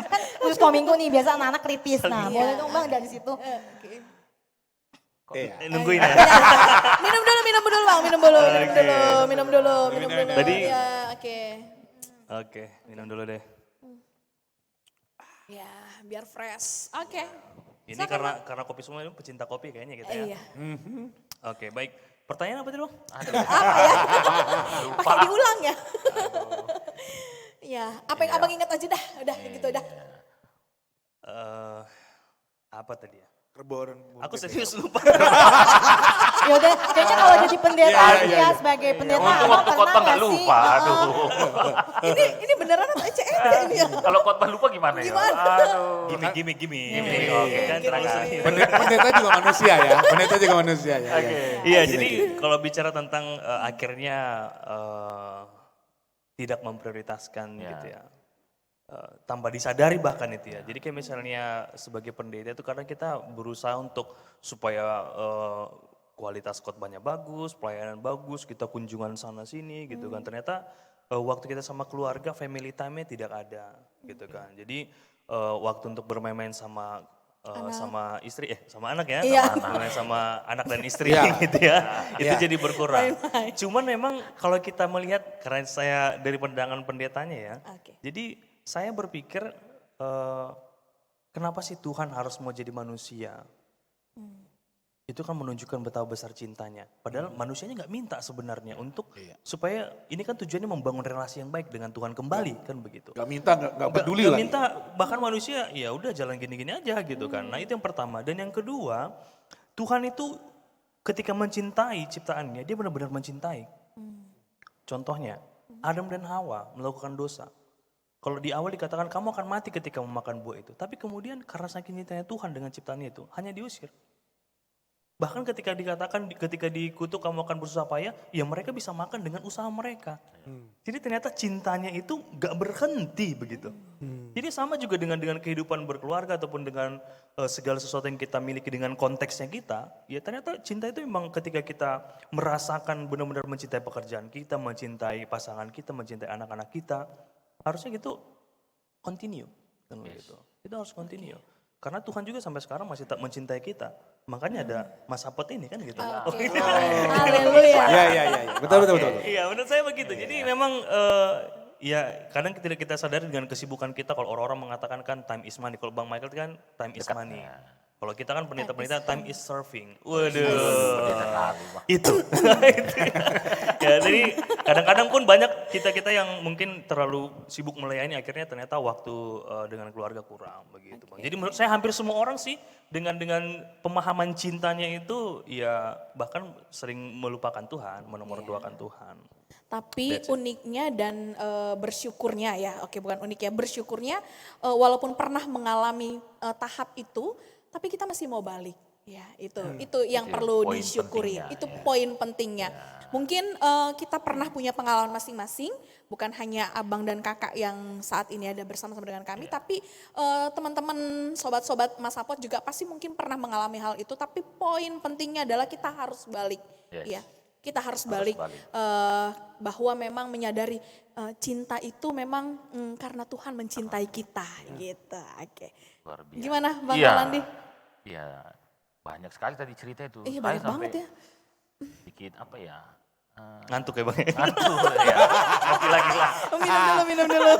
Kan terus minggu nih biasa anak-anak kritis. Nah boleh dong Bang dari situ. Nungguin ya. Minum dulu Bang, minum dulu. Tadi- Ya, oke. Oke, minum dulu deh. Ya, biar fresh. Oke. Ini karena kopi semua ini pecinta kopi kayaknya gitu ya. Iya. Oke, baik. Pertanyaan apa tadi Bang? Pakai diulang ya. Ya, apa yang Abang ingat aja dah. Udah gitu dah. Apa tadi ya? Kerbau dan Aku serius lupa. Yaudah kayaknya kalau jadi pendeta Iya. sebagai pendeta. Untung Abang waktu pernah khotbah nggak nggak sih? lupa. Aduh. Ini beneran atau ECM ini ya? Kalau khotbah lupa gimana ya? Aduh. Gimik. Oke, Kan terlalu serius. Pendeta juga manusia ya. Pendeta juga manusia ya. Iya, jadi kalau bicara tentang akhirnya tidak memprioritaskan gitu ya. Tanpa disadari bahkan itu ya. Jadi kayak misalnya sebagai pendeta itu kadang kita berusaha untuk supaya kualitas khotbahnya bagus, pelayanan bagus, kita kunjungan sana sini gitu kan. Ternyata waktu kita sama keluarga, family time-nya tidak ada gitu kan. Jadi waktu untuk bermain-main sama sama istri, sama anak ya, Iya. sama anak dan istri Iya. gitu ya, itu Iya. jadi berkurang. Cuman memang kalau kita melihat, karena saya dari pandangan pendetanya ya, Oke. jadi saya berpikir kenapa sih Tuhan harus mau jadi manusia? itu kan menunjukkan betapa besar cintanya. Padahal manusianya nggak minta sebenarnya untuk Iya. supaya ini kan tujuannya membangun relasi yang baik dengan Tuhan kembali kan begitu. Gak minta, gak peduli Nggak lagi. minta, bahkan manusia ya udah jalan gini-gini aja gitu kan. Nah itu yang pertama. Dan yang kedua, Tuhan itu ketika mencintai ciptaannya, dia benar-benar mencintai. Contohnya, Adam dan Hawa melakukan dosa. Kalau di awal dikatakan kamu akan mati ketika memakan buah itu. Tapi kemudian karena saking cintanya Tuhan dengan ciptaannya itu, hanya diusir. Bahkan ketika dikatakan, ketika dikutuk kamu akan berusaha payah, ya mereka bisa makan dengan usaha mereka. Jadi ternyata cintanya itu gak berhenti begitu. Jadi sama juga dengan kehidupan berkeluarga ataupun dengan segala sesuatu yang kita miliki dengan konteksnya kita. Ya ternyata cinta itu memang ketika kita merasakan benar-benar mencintai pekerjaan kita, mencintai pasangan kita, mencintai anak-anak kita. Harusnya gitu continue. Kan begitu. Itu harus continue. Karena Tuhan juga sampai sekarang masih tak mencintai kita. Makanya ada Mas Apot ini kan gitu. Oke. Haleluya. Iya. Betul. Iya menurut saya begitu. Jadi memang ya kadang kita sadari dengan kesibukan kita kalau orang-orang mengatakan kan time is money. Kalau Bang Michael kan time is money. Kalau kita kan pendeta-pendeta time is serving. Waduh. Itu. Ya jadi kadang-kadang pun banyak kita-kita yang mungkin terlalu sibuk melayani akhirnya ternyata waktu dengan keluarga kurang begitu Bang. Jadi menurut saya hampir semua orang sih dengan pemahaman cintanya itu ya bahkan sering melupakan Tuhan, menomorduakan Tuhan. Tapi uniknya dan bersyukurnya ya, oke bukan unik ya, bersyukurnya walaupun pernah mengalami tahap itu, tapi kita masih mau balik. Ya itu yang Itu perlu poin disyukuri, pentingnya, itu ya. poin pentingnya. Mungkin kita pernah punya pengalaman masing-masing, bukan hanya abang dan kakak yang saat ini ada bersama-sama dengan kami, tapi teman-teman, sobat-sobat Mas Apot juga pasti mungkin pernah mengalami hal itu, tapi poin pentingnya adalah kita harus balik. Yes. Ya. Kita harus balik, bahwa memang menyadari cinta itu memang karena Tuhan mencintai kita gitu. Oke. Luar biasa. Gimana Bang Iya. Rolandi? Iya, banyak sekali tadi cerita itu. Iya Saya banyak sampai banget ya. Sedikit apa ya, Ngantuk ya Bang. aduh ya, ngopi lagi lah. Minum dulu.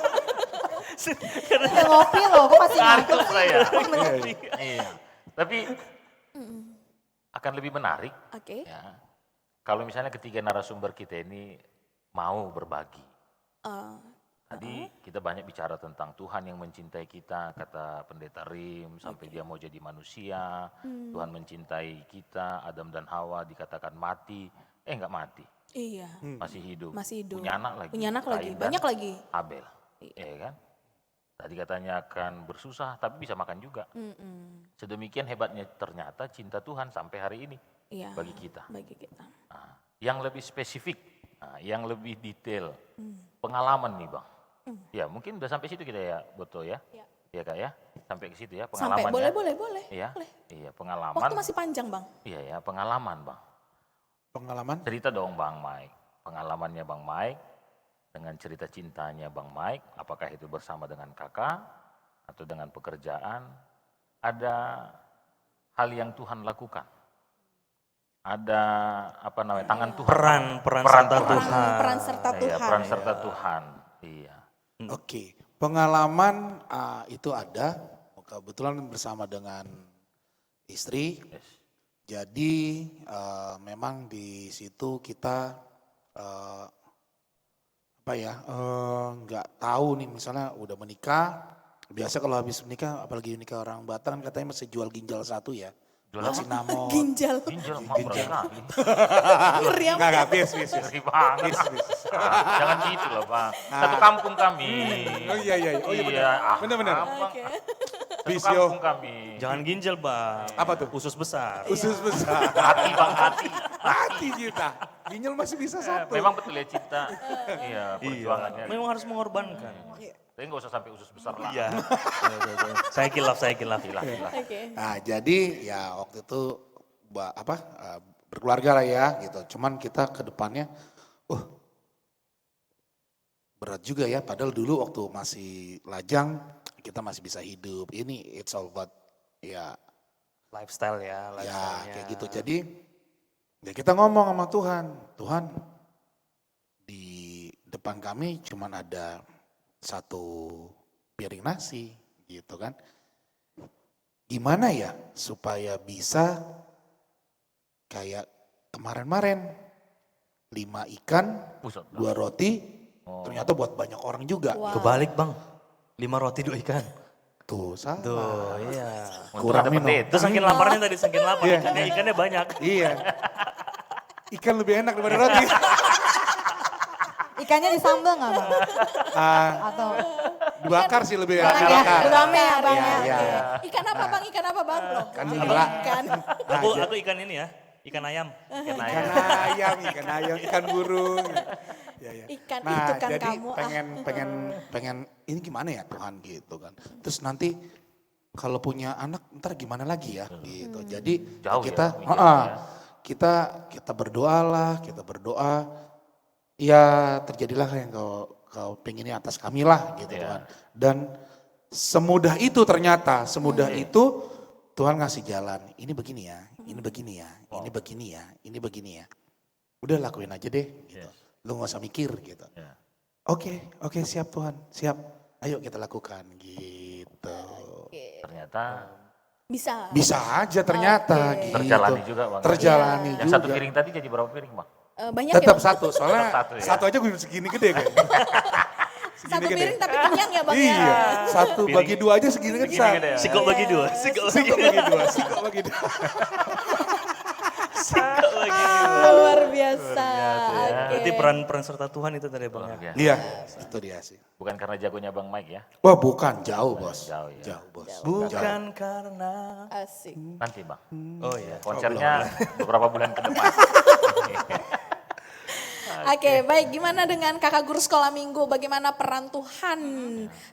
Udah ngopi loh, gue masih ngantuk. Ngantuk saya. Iya, tapi akan lebih menarik Oke. ya, kalau misalnya ketiga narasumber kita ini mau berbagi. Tadi kita banyak bicara tentang Tuhan yang mencintai kita, kata Pendeta Rim, sampai dia mau jadi manusia. Tuhan mencintai kita, Adam dan Hawa dikatakan mati, enggak mati, Iya. masih hidup. Masih hidup. Punya anak lagi. Punya anak lagi, Kain dan banyak lagi. Abel, ya kan? Tadi katanya akan bersusah, tapi bisa makan juga. Sedemikian hebatnya ternyata cinta Tuhan sampai hari ini Iya. bagi kita. Bagi kita. Nah, yang lebih spesifik, yang lebih detail, pengalaman nih Bang. Ya mungkin udah sampai situ kita ya, Boto ya. Iya Kak ya, sampai ke situ ya Sampai pengalamannya. boleh. Iya, Boleh. iya pengalaman. Waktu masih panjang Bang. Iya ya, pengalaman Bang. Pengalaman? Cerita dong Bang Mike, pengalamannya Bang Mike dengan cerita cintanya Bang Mike, apakah itu bersama dengan kakak atau dengan pekerjaan, ada hal yang Tuhan lakukan. Ada apa namanya, tangan Tuhan. Peran serta Tuhan. Tuhan. Peran serta Iya, Tuhan. peran serta Tuhan. Iya. Oke, pengalaman itu ada, kebetulan bersama dengan istri. Yes. Jadi memang di situ kita nggak tahu nih misalnya udah menikah. Biasa kalau habis menikah, apalagi nikah orang Batak kan katanya masih jual ginjal satu ya. Jual Buat apa? sinamon. Ginjal. Ginjal murah kali. Ngeri amat. Enggak, bis. Ngeri banget. Jangan gitu loh Bang. Satu kampung kami. Oh iya. Oh iya benar. Benar. Oke. Satu Bis, kampung kami. Jangan ginjal Bang. Apa tuh? Usus besar. Usus besar. Hati Bang, hati. Hati kita. Ginjal masih bisa satu. Memang betul ya cinta. Iya, perjuangannya. Memang harus mengorbankan. Tapi nggak usah sampai usus besar lah. Iya. Saya kilaf. Gila. Oke. Nah jadi ya waktu itu berkeluarga lah ya gitu. Cuman kita ke depannya, berat juga ya. Padahal dulu waktu masih lajang kita masih bisa hidup. Ini it's all about ya Lifestyle ya. kayak gitu. Jadi ya kita ngomong sama Tuhan. Tuhan di depan kami cuman ada satu piring nasi gitu kan. Gimana ya supaya bisa kayak kemarin-kemarin 5 ikan, Pusat. 2 roti, ternyata buat banyak orang juga. Kebalik bang, 5 roti 2 ikan. Tuh salah. Tuh iya. Kurang ada minum. pendeta. Itu saking laparnya tadi, saking lapar, Iya. ikannya banyak. Iya. Ikan lebih enak daripada roti. Ikannya disambal nggak Bang? Ah, Atau dibakar sih lebih enak. ya, Dibakar. gurame ya Bang Iya, ya? iya. Ikan apa bang? Ikan apa bang? Loh, Kan jadi gila. ikan. Aku ikan ini ya, ikan ayam. Ikan Ikan ayam. ayam, ikan burung. Ya, ya. Ikan Nah, itu kan jadi kamu. pengen ini gimana ya Tuhan gitu kan. Terus nanti kalau punya anak ntar gimana lagi ya gitu. Jadi Jauh ya kita mikirnya. kita berdoalah, kita berdoa. Ya terjadilah yang kau pengennya atas kami lah gitu Ya. Tuhan. Dan semudah itu ternyata, semudah itu Tuhan ngasih jalan. Ini begini ya, ini begini ya, ini begini ya, ini begini ya. Udah lakuin aja deh gitu. Lu gak usah mikir gitu. Ya. Oke siap Tuhan, siap. Ayo kita lakukan gitu. Ternyata Bisa. Bisa aja ternyata gitu. terjalani juga bang. Terjalani Yang juga. satu piring tadi jadi berapa piring bang? Banyak Tetap ya. satu, soalnya Tetap satu, ya. satu aja gue segini gede kayaknya. Satu piring tapi kenyang ya bang ya. Iya, satu bagi 2 aja segini kan Segini gede ya. Sikok bagi 2, sikok bagi Sikok bagi 2, sikok bagi 2. Luar biasa. Oke. Berarti peran serta Tuhan itu tadi bang ya. Biasa. Iya, itu dia sih. Bukan karena jagonya bang Mike ya. Wah bukan, jauh bos. Jauh ya. Jauh bos. Bukan karena. Asik. Nanti bang. Oh iya. Konsernya beberapa bulan ke depan. Oke, baik. Gimana dengan kakak guru sekolah minggu? Bagaimana peran Tuhan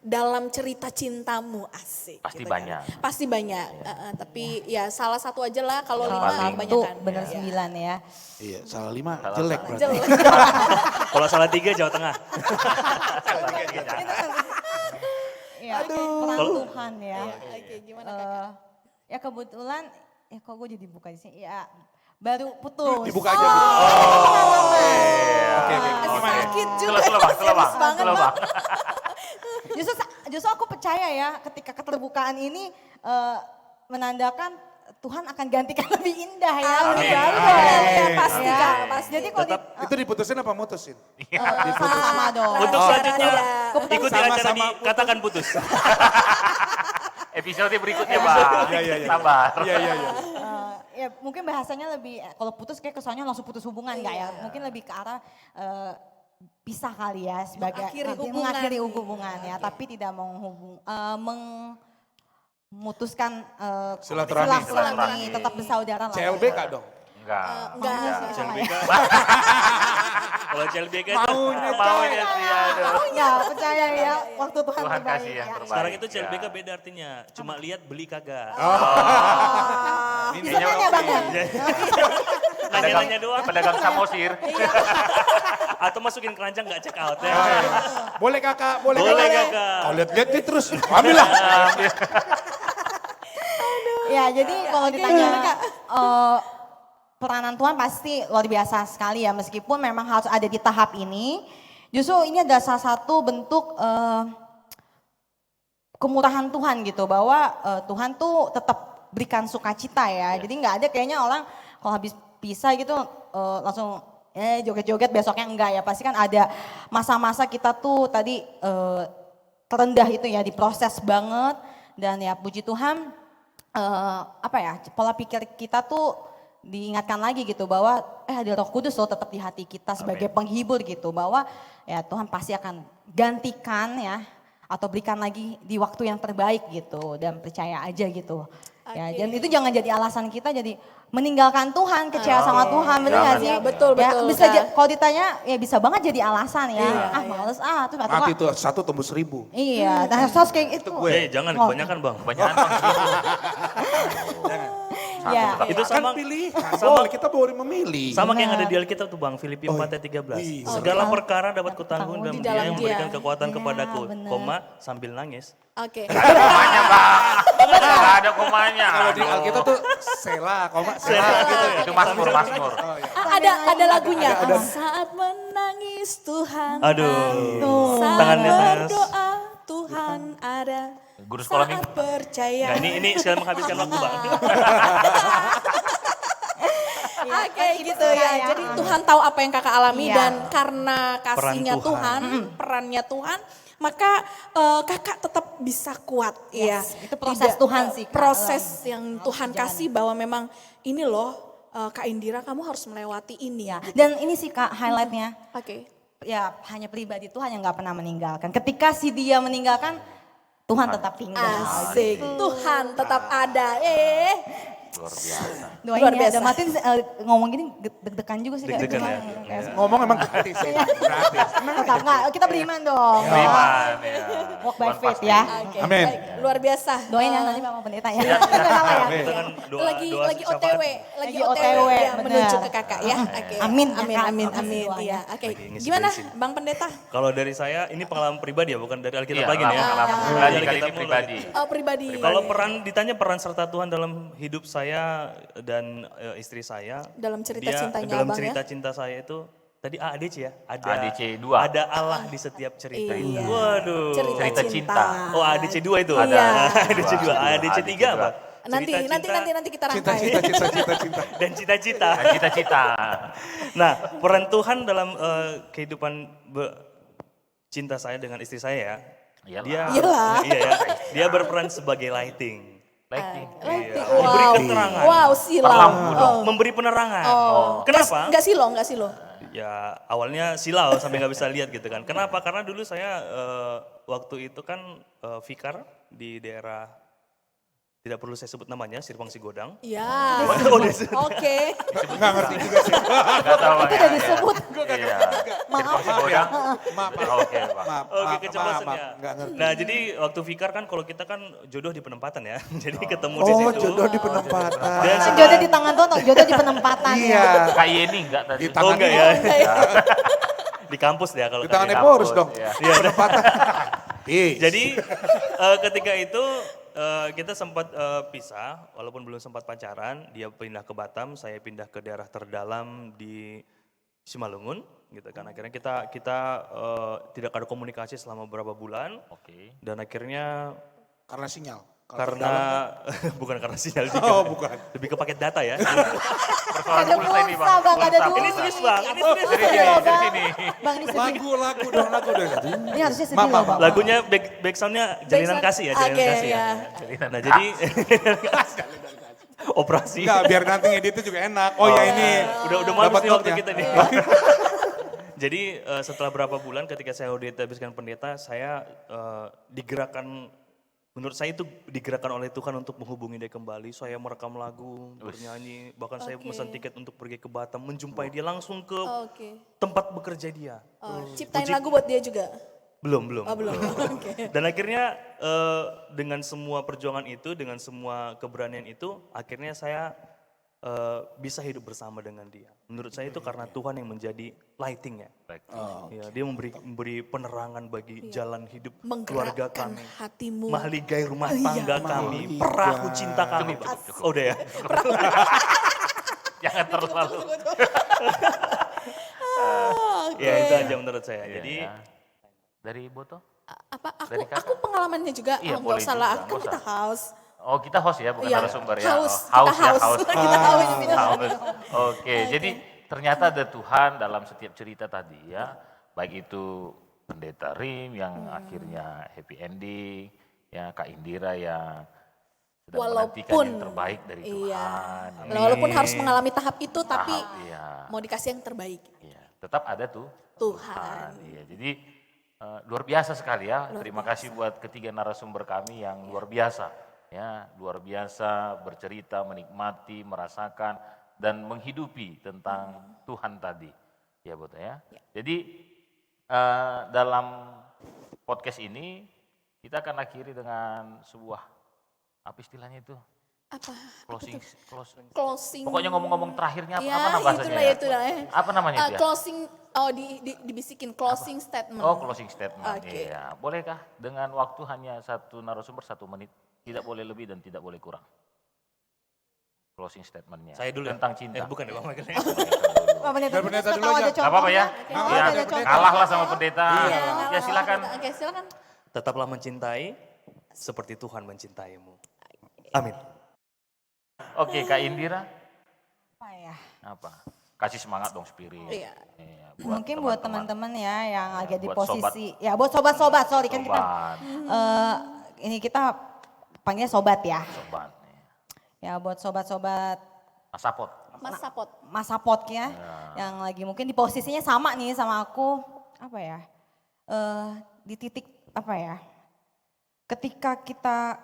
dalam cerita cintamu? Asik. Pasti gitu kan. banyak. Pasti banyak. Tapi ya salah satu aja lah. Kalau Yang 5 paling- Satu kebanyakan. bener Ya. 9 ya. Iya, salah 5 Salah jelek satu. berarti. Jelek. Kalau salah 3 Jawa Tengah. Iya, peran Tuhan ya. Oke, gimana kakak? Ya kebetulan, ya kok gue jadi buka di sini. Ya baru putus. Dibuka aja. Oke, Sakit juga. Slow bang, slow bang. banget, Slow bang. Justru aku percaya ya ketika keterbukaan ini menandakan Tuhan akan gantikan lebih indah ya. Amin. Lebih baru. Amin. Ya, pasti, Ya. Kak, pasti. Jadi kalau Itu diputusin apa mutusin? sama dong. Untuk selanjutnya ikuti Sama-sama acara di putus. Katakan Putus. Episode berikutnya bang. Iya. Sabar. Iya. Ya mungkin bahasanya lebih, kalau putus kayak kesannya langsung putus hubungan nggak ya? Mungkin lebih ke arah pisah kali ya sebagai Mengakhiri hubungan. hubungan ya, tapi tidak memutuskan Silaturahmi. tetap bersaudara lah. CLBK dong. Enggak. Enggak. CLBK. Kalau CLBK itu Maunya sih aduh. Ya percaya ya, waktu Tuhan Tuhan terbaik kasih yang ya. terbaik. sekarang itu Ya. CLBK beda artinya. Cuma lihat beli kagak. Bisa kan ya Bang ya? Nanya-nanya doang. Pedagang samosir. Atau masukin keranjang nggak check out ya. Boleh kakak, boleh Boleh kakak. kakak. Kau lihat nih terus, ambil lah. Ya jadi kalau ditanya peranan Tuhan pasti luar biasa sekali ya, meskipun memang harus ada di tahap ini. Justru ini adalah salah satu bentuk kemurahan Tuhan gitu, bahwa Tuhan tuh tetap berikan sukacita ya. Jadi nggak ada kayaknya orang kalau habis pisah gitu langsung joget-joget, besoknya enggak ya. Pasti kan ada masa-masa kita tuh tadi terendah itu ya, diproses banget. Dan ya puji Tuhan pola pikir kita tuh diingatkan lagi gitu, bahwa ada Roh Kudus loh tetap di hati kita sebagai penghibur gitu, bahwa ya Tuhan pasti akan gantikan ya, atau berikan lagi di waktu yang terbaik gitu, dan percaya aja gitu. Ya, dan itu jangan jadi alasan kita jadi meninggalkan Tuhan, kecewa sama Tuhan, bener gak sih? Ya, betul, Ya, betul, bisa Kak. kalau ditanya ya bisa banget jadi alasan ya. Iya, Males terus atau Nanti nggak- tuh 1 tembus 1000. Iya, nah harus kayak itu. Jangan Oh. kebanyakan bang. Kebanyakan bang. Ya, Itu Kan sama pilih, boleh kita boleh memilih. sama kayak yang ada di Alkitab tuh bang, Filipi 4 ayat 13. Iya. Segala perkara dapat kutanggung Di dalam dalam Dia yang Dia. memberikan kekuatan Iya, kepadaku, benar. koma sambil nangis. Oke. Komanya bang. Nggak ada komanya. Kalau di Aduh. Alkitab tuh sela, koma, sela gitu. Itu Mazmur. Ada lagunya. Saat menangis Tuhan Aduh, saat tangan di atas. berdoa Tuhan ada. Guru sekolah Saat minggu. percaya. Nah, ini sekalian menghabiskan waktu bang. Oke gitu ya. Jadi Tuhan tahu apa yang kakak alami Iya. dan karena kasihnya Peran Tuhan. Tuhan, perannya Tuhan, maka kakak tetap bisa kuat. Yes, Ya. itu proses Tuhan sih, Kak, Proses dalam yang Tuhan kasih bahwa memang ini loh Kak Indira kamu harus melewati ini. Ya. Dan ini sih Kak highlightnya. Oke. Ya hanya pribadi Tuhan yang gak pernah meninggalkan. Ketika si dia meninggalkan, Tuhan tetap tinggal. Asik. Tuhan tetap ada. Luar biasa. Doain Luar ya, biasa. Dan Martin ngomong gini deg-degan juga sih. Kak. Deg-degan ya. Kayak- Ngomong emang gratis ya, gratis. Mantap, nggak? Kita beriman dong. Beriman ya. Walk by Tuhan faith pasti. ya. Oke, Amin. baik. Luar biasa. Doain ya Eh, nanti Bapak Pendeta ya. Iya. Salah ya. Kita kan doa, lagi doa lagi syafaat. OTW, lagi Lagi OTW, OTW, ya, bener. menuju ke kakak ya. Oke. Amin, ya, amin, Kak. amin, Amin amin. doanya. Iya, oke. Lagi ngisi Gimana, bensin. Bang Pendeta? Kalau dari saya, ini pengalaman pribadi ya, bukan dari Alkitab Iya, lagi nih ya. pengalaman Dari pribadi, kali Alkitab ini mulu. pribadi. Oh, pribadi. Kalau ditanya peran serta Tuhan dalam hidup saya dan istri saya. Dalam cerita cintanya dalam Abang ya? cerita cinta saya itu, tadi ADC ya? ADC 2. Ada Allah di setiap cerita. Iya. Waduh. Cerita cinta. Oh ADC 2 itu? Ada. ADC 2, ADC 3 apa? Nanti Cerita cinta nanti kita Cinta, rangkai. cinta. dan cita-cita. Dan cita-cita. Nah, peran Tuhan dalam kehidupan cinta saya dengan istri saya ya. Iyalah. Dia Iyalah. iya ya. Dia berperan sebagai lighting. Lighting. Lighting. Memberi Wow. keterangan. Wow, silau. Perlampu dong. Memberi penerangan. Oh. Kenapa? Enggak silo. Ya awalnya silau sampai nggak bisa lihat gitu kan. Kenapa? Karena dulu saya waktu itu kan vikar di daerah, tidak perlu saya sebut namanya, Sirpang Sigodang. Ya. Oh, udah disebut. Oke. Nggak ngerti juga sih. Gak tahu Bang, Itu ya. udah disebut. Iya. Maaf. Godang. Maaf, Oke Bang. maaf, Oke, maaf, keceplosan maaf, ya. nggak ngerti. Nah, jadi waktu vikar kan kalau kita kan jodoh di penempatan ya. Jadi ketemu di Oh, situ. jodoh di penempatan. Dan Jodoh di tangan Toto, jodoh di penempatan. Iya, Kak Yeni enggak tadi? di tangan enggak ya. Di kampus ya kalau di tangan tadi. Eporus dong. Iya. Penempatan. Ih, Jadi ketika itu kita sempat pisah, walaupun belum sempat pacaran. Dia pindah ke Batam, saya pindah ke daerah terdalam di Simalungun, gitu kan. Akhirnya kita tidak ada komunikasi selama beberapa bulan, Oke. dan akhirnya karena sinyal. Kalau karena bukan karena sinyal juga, Oh, bukan. lebih ke paket data ya. Persoalan Ada pulsa ini pulsa, Bang. Bang, ada Pulsa. duit. Ini serius bang, ini serius. Dari sini, dari sini. Bang ini sedih. lagu dong, lagu dong. Ini harusnya sedih Maaf, loh maaf, Bang. Lagunya back soundnya Jalinan Kasih ya, Jalinan Oke, Kasih ya. ya. Nah jadi operasi. Enggak, biar nanti ngeditnya juga enak. Oh ya ini. Udah malam dapat nih waktu notnya. kita nih. Jadi setelah berapa bulan ketika saya udah dihabiskan pendeta, saya digerakkan, menurut saya itu digerakkan oleh Tuhan untuk menghubungi dia kembali. Saya merekam lagu, bernyanyi, bahkan saya Oke. pesan tiket untuk pergi ke Batam, menjumpai dia langsung ke Oke. tempat bekerja dia. Oh, ciptain lagu buat dia juga. Belum. Oh, belum. Oke. Dan akhirnya dengan semua perjuangan itu, dengan semua keberanian itu, akhirnya saya bisa hidup bersama dengan dia. Menurut saya itu karena Tuhan yang menjadi lighting ya. Ya, dia memberi penerangan bagi jalan hidup keluarga Menggerakkan kami. hatimu. Mahligai rumah Iya, tangga kami, perahu cinta kami. Oh udah ya. Jangan terlalu. Ya itu aja menurut saya. Iya, Jadi ya. Dari Boto? Apa Dari kakak? aku pengalamannya juga. Iya, Oh, boleh nggak salah. juga, Kan nggak kita usah. house. Oh kita host ya, bukan Iya, narasumber ya. haus, Oh, kita haus ya, haus. haus. Kita haus. Haus. Oke, jadi ternyata ada Tuhan dalam setiap cerita tadi ya. Baik itu Pendeta Rim yang akhirnya happy ending, ya Kak Indira yang sedang menantikan Walaupun yang terbaik dari iya. Tuhan. Walaupun harus mengalami tahap itu, tapi iya. mau dikasih yang terbaik. Iya, tetap ada tuh Tuhan. Iya, jadi luar biasa sekali ya. Terima kasih buat ketiga narasumber kami yang luar biasa. Ya, luar biasa bercerita, menikmati, merasakan dan menghidupi tentang Tuhan tadi. Ya, Bota ya. Jadi dalam podcast ini kita akan akhiri dengan sebuah apa istilahnya itu? Apa? Closing. Closing. Pokoknya ngomong-ngomong terakhirnya apa, Ya, apa nama bahasanya? itulah, ya? itulah. Apa namanya itu ya? Closing, dibisikin closing statement. Oh, closing statement. Oke. Iya. Bolehkah dengan waktu hanya satu narasumber 1 menit? Tidak boleh lebih dan tidak boleh kurang. Closing statementnya. saya dulu tentang ya. cinta. Bukan ya Bang Michael. Pak Pendeta, Biar pendeta kita dulu tahu aja. ada Gak apa-apa ya? contohnya. Nggak Ya, apa-apa, ada pendeta. kalah lah sama pendeta. Iya, Ya silakan. Oke, silakan. Tetaplah mencintai seperti Tuhan mencintaimu. Amin. Oke, Kak Indira. Apa ya? apa? Kasih semangat dong Spirit. Iya. Mungkin buat teman-teman ya yang lagi di buat posisi, ya buat sobat-sobat, sorry kan kita, Sobat, ini kita panggilnya sobat ya. sobat. Ya buat sobat-sobat Mas Sapot. Mas Sapot. Mas Sapot ya, yang lagi mungkin di posisinya sama nih sama aku, apa ya, di titik apa ya, ketika kita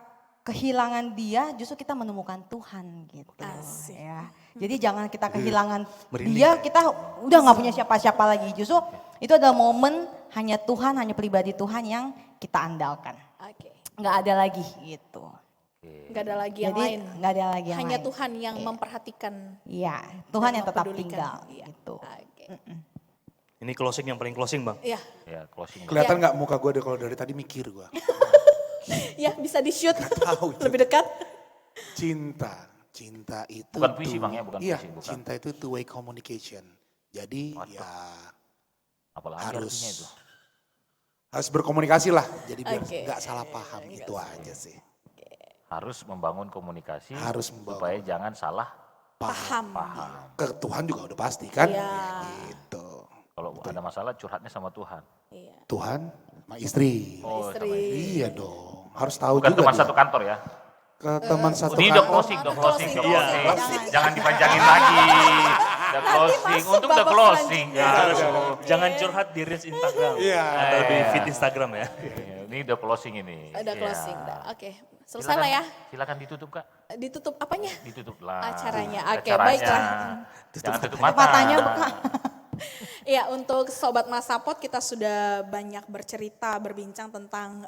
kehilangan dia justru kita menemukan Tuhan gitu Asik. ya. Jadi jangan kita kehilangan Merinding. dia, kita udah nggak punya siapa-siapa lagi. Justru itu adalah momen hanya Tuhan, hanya pribadi Tuhan yang kita andalkan. Oke. Nggak ada lagi gitu. Nggak ada lagi yang Jadi lain. nggak ada lagi yang Hanya lain. Tuhan yang memperhatikan. Iya, Tuhan dan yang tetap mempedulikan. tinggal Iya. gitu. Oke. Ini closing yang paling closing Bang. Iya. Ya, closing. Kelihatan nggak muka gue kalau dari tadi mikir gue. Ya bisa di shoot tahu itu. lebih dekat. Cinta itu Bukan puisi, Bang, ya? Bukan iya, puisi, bukan. cinta itu two way communication. Jadi ya Apalagi harus artinya itu. harus berkomunikasi lah. Jadi biar Oke. nggak salah paham itu aja sih. Harus membangun komunikasi Harus membangun. supaya jangan salah Paham. paham. Ke Tuhan juga udah pasti kan? Iya. Gitu. Kalau ada masalah curhatnya sama Tuhan. Iya. Tuhan sama istri. Oh, Istri. sama istri. Iya dong. Harus tahu Bukan juga teman dia. satu kantor ya. Ke teman satu Ini udah kantor. closing, udah closing, udah Iya. closing. Jangan dipanjangin lagi. Udah closing. masuk Untung udah babak closing. selanjutnya. Ya. Jangan curhat di reels Instagram. Iya. Atau di feed Instagram ya. Ini udah closing ini. Udah Ya. closing. Dah. Oke. Selesai lah ya. Silakan ditutup Kak. Ditutup apanya? Ditutup lah. Acaranya. Oke, Acaranya. baiklah. Jangan tutup Tutup matanya, Kak. Iya, untuk Sobat Mas Sapot kita sudah banyak bercerita, berbincang tentang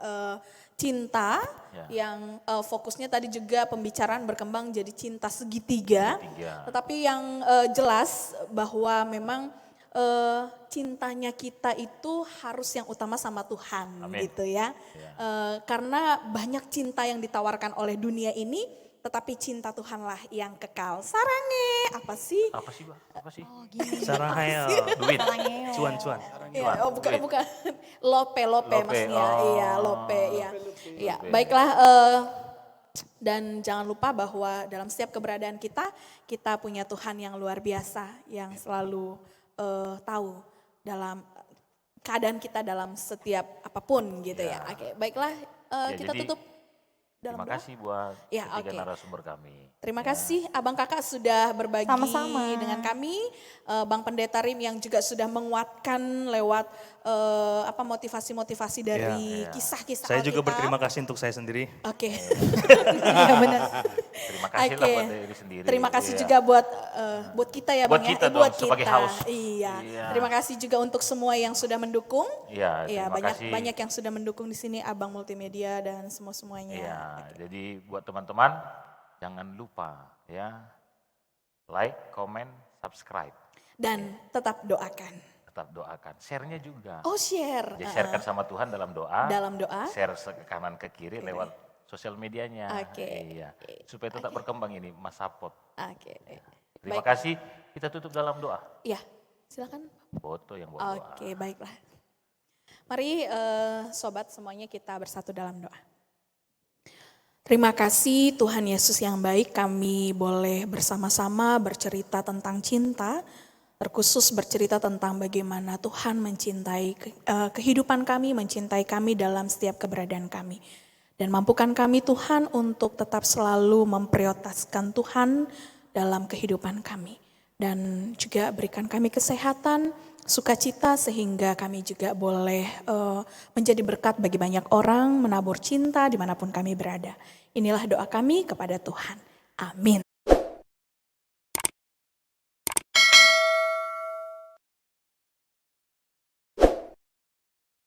cinta Ya. yang fokusnya tadi juga pembicaraan berkembang jadi cinta segitiga. Segitiga. Tetapi yang jelas bahwa memang cintanya kita itu harus yang utama sama Tuhan Amin. gitu ya. Karena banyak cinta yang ditawarkan oleh dunia ini, tetapi cinta Tuhanlah yang kekal. Sarange, apa sih? Apa sih Bang? Apa sih? Sarah Hayal. Duit. Cuan. Iya, oh bukan, duit. bukan. Lope Lope, maksudnya. oh. Iya, lope, iya. Iya, baiklah. Dan jangan lupa bahwa dalam setiap keberadaan kita punya Tuhan yang luar biasa, yang selalu tahu dalam keadaan kita dalam setiap apapun gitu ya. Oke, baiklah, Ya, kita jadi, tutup dalam Terima doa. kasih buat Ya, ketiga oke. narasumber kami. Terima kasih Abang Kakak sudah berbagi Sama-sama. dengan kami, Bang Pendeta Rim yang juga sudah menguatkan lewat motivasi-motivasi dari kisah-kisah Saya juga Alkitab. berterima kasih untuk saya sendiri. Oke. Iya benar. Terima kasih lah Oke. buat diri sendiri. Terima kasih Iya. juga buat kita ya Buat Bang kita ya. dong, sebagai house. Iya. Iya. Terima kasih juga untuk semua yang sudah mendukung. Iya, Iya, terima kasih. banyak yang sudah mendukung di sini Abang Multimedia dan semuanya. Iya, jadi buat teman-teman jangan lupa ya like, comment, subscribe. Dan tetap doakan. Tetap doakan. Share-nya juga. Oh, share. Ya, sharekan sama Tuhan dalam doa. Dalam doa. Share ke kanan ke kiri lewat sosial medianya. Oke. Iya. Supaya tetap berkembang ini Mas Sapot. Oke. Terima Baik. kasih. Kita tutup dalam doa. Iya, silakan. Foto yang buat doa. Oke, baiklah. Mari sobat semuanya kita bersatu dalam doa. Terima kasih Tuhan Yesus yang baik, kami boleh bersama-sama bercerita tentang cinta, terkhusus bercerita tentang bagaimana Tuhan mencintai kehidupan kami, mencintai kami dalam setiap keberadaan kami. Dan mampukan kami Tuhan untuk tetap selalu memprioritaskan Tuhan dalam kehidupan kami. Dan juga berikan kami kesehatan, sukacita sehingga kami juga boleh menjadi berkat bagi banyak orang, menabur cinta dimanapun kami berada. Inilah doa kami kepada Tuhan. Amin.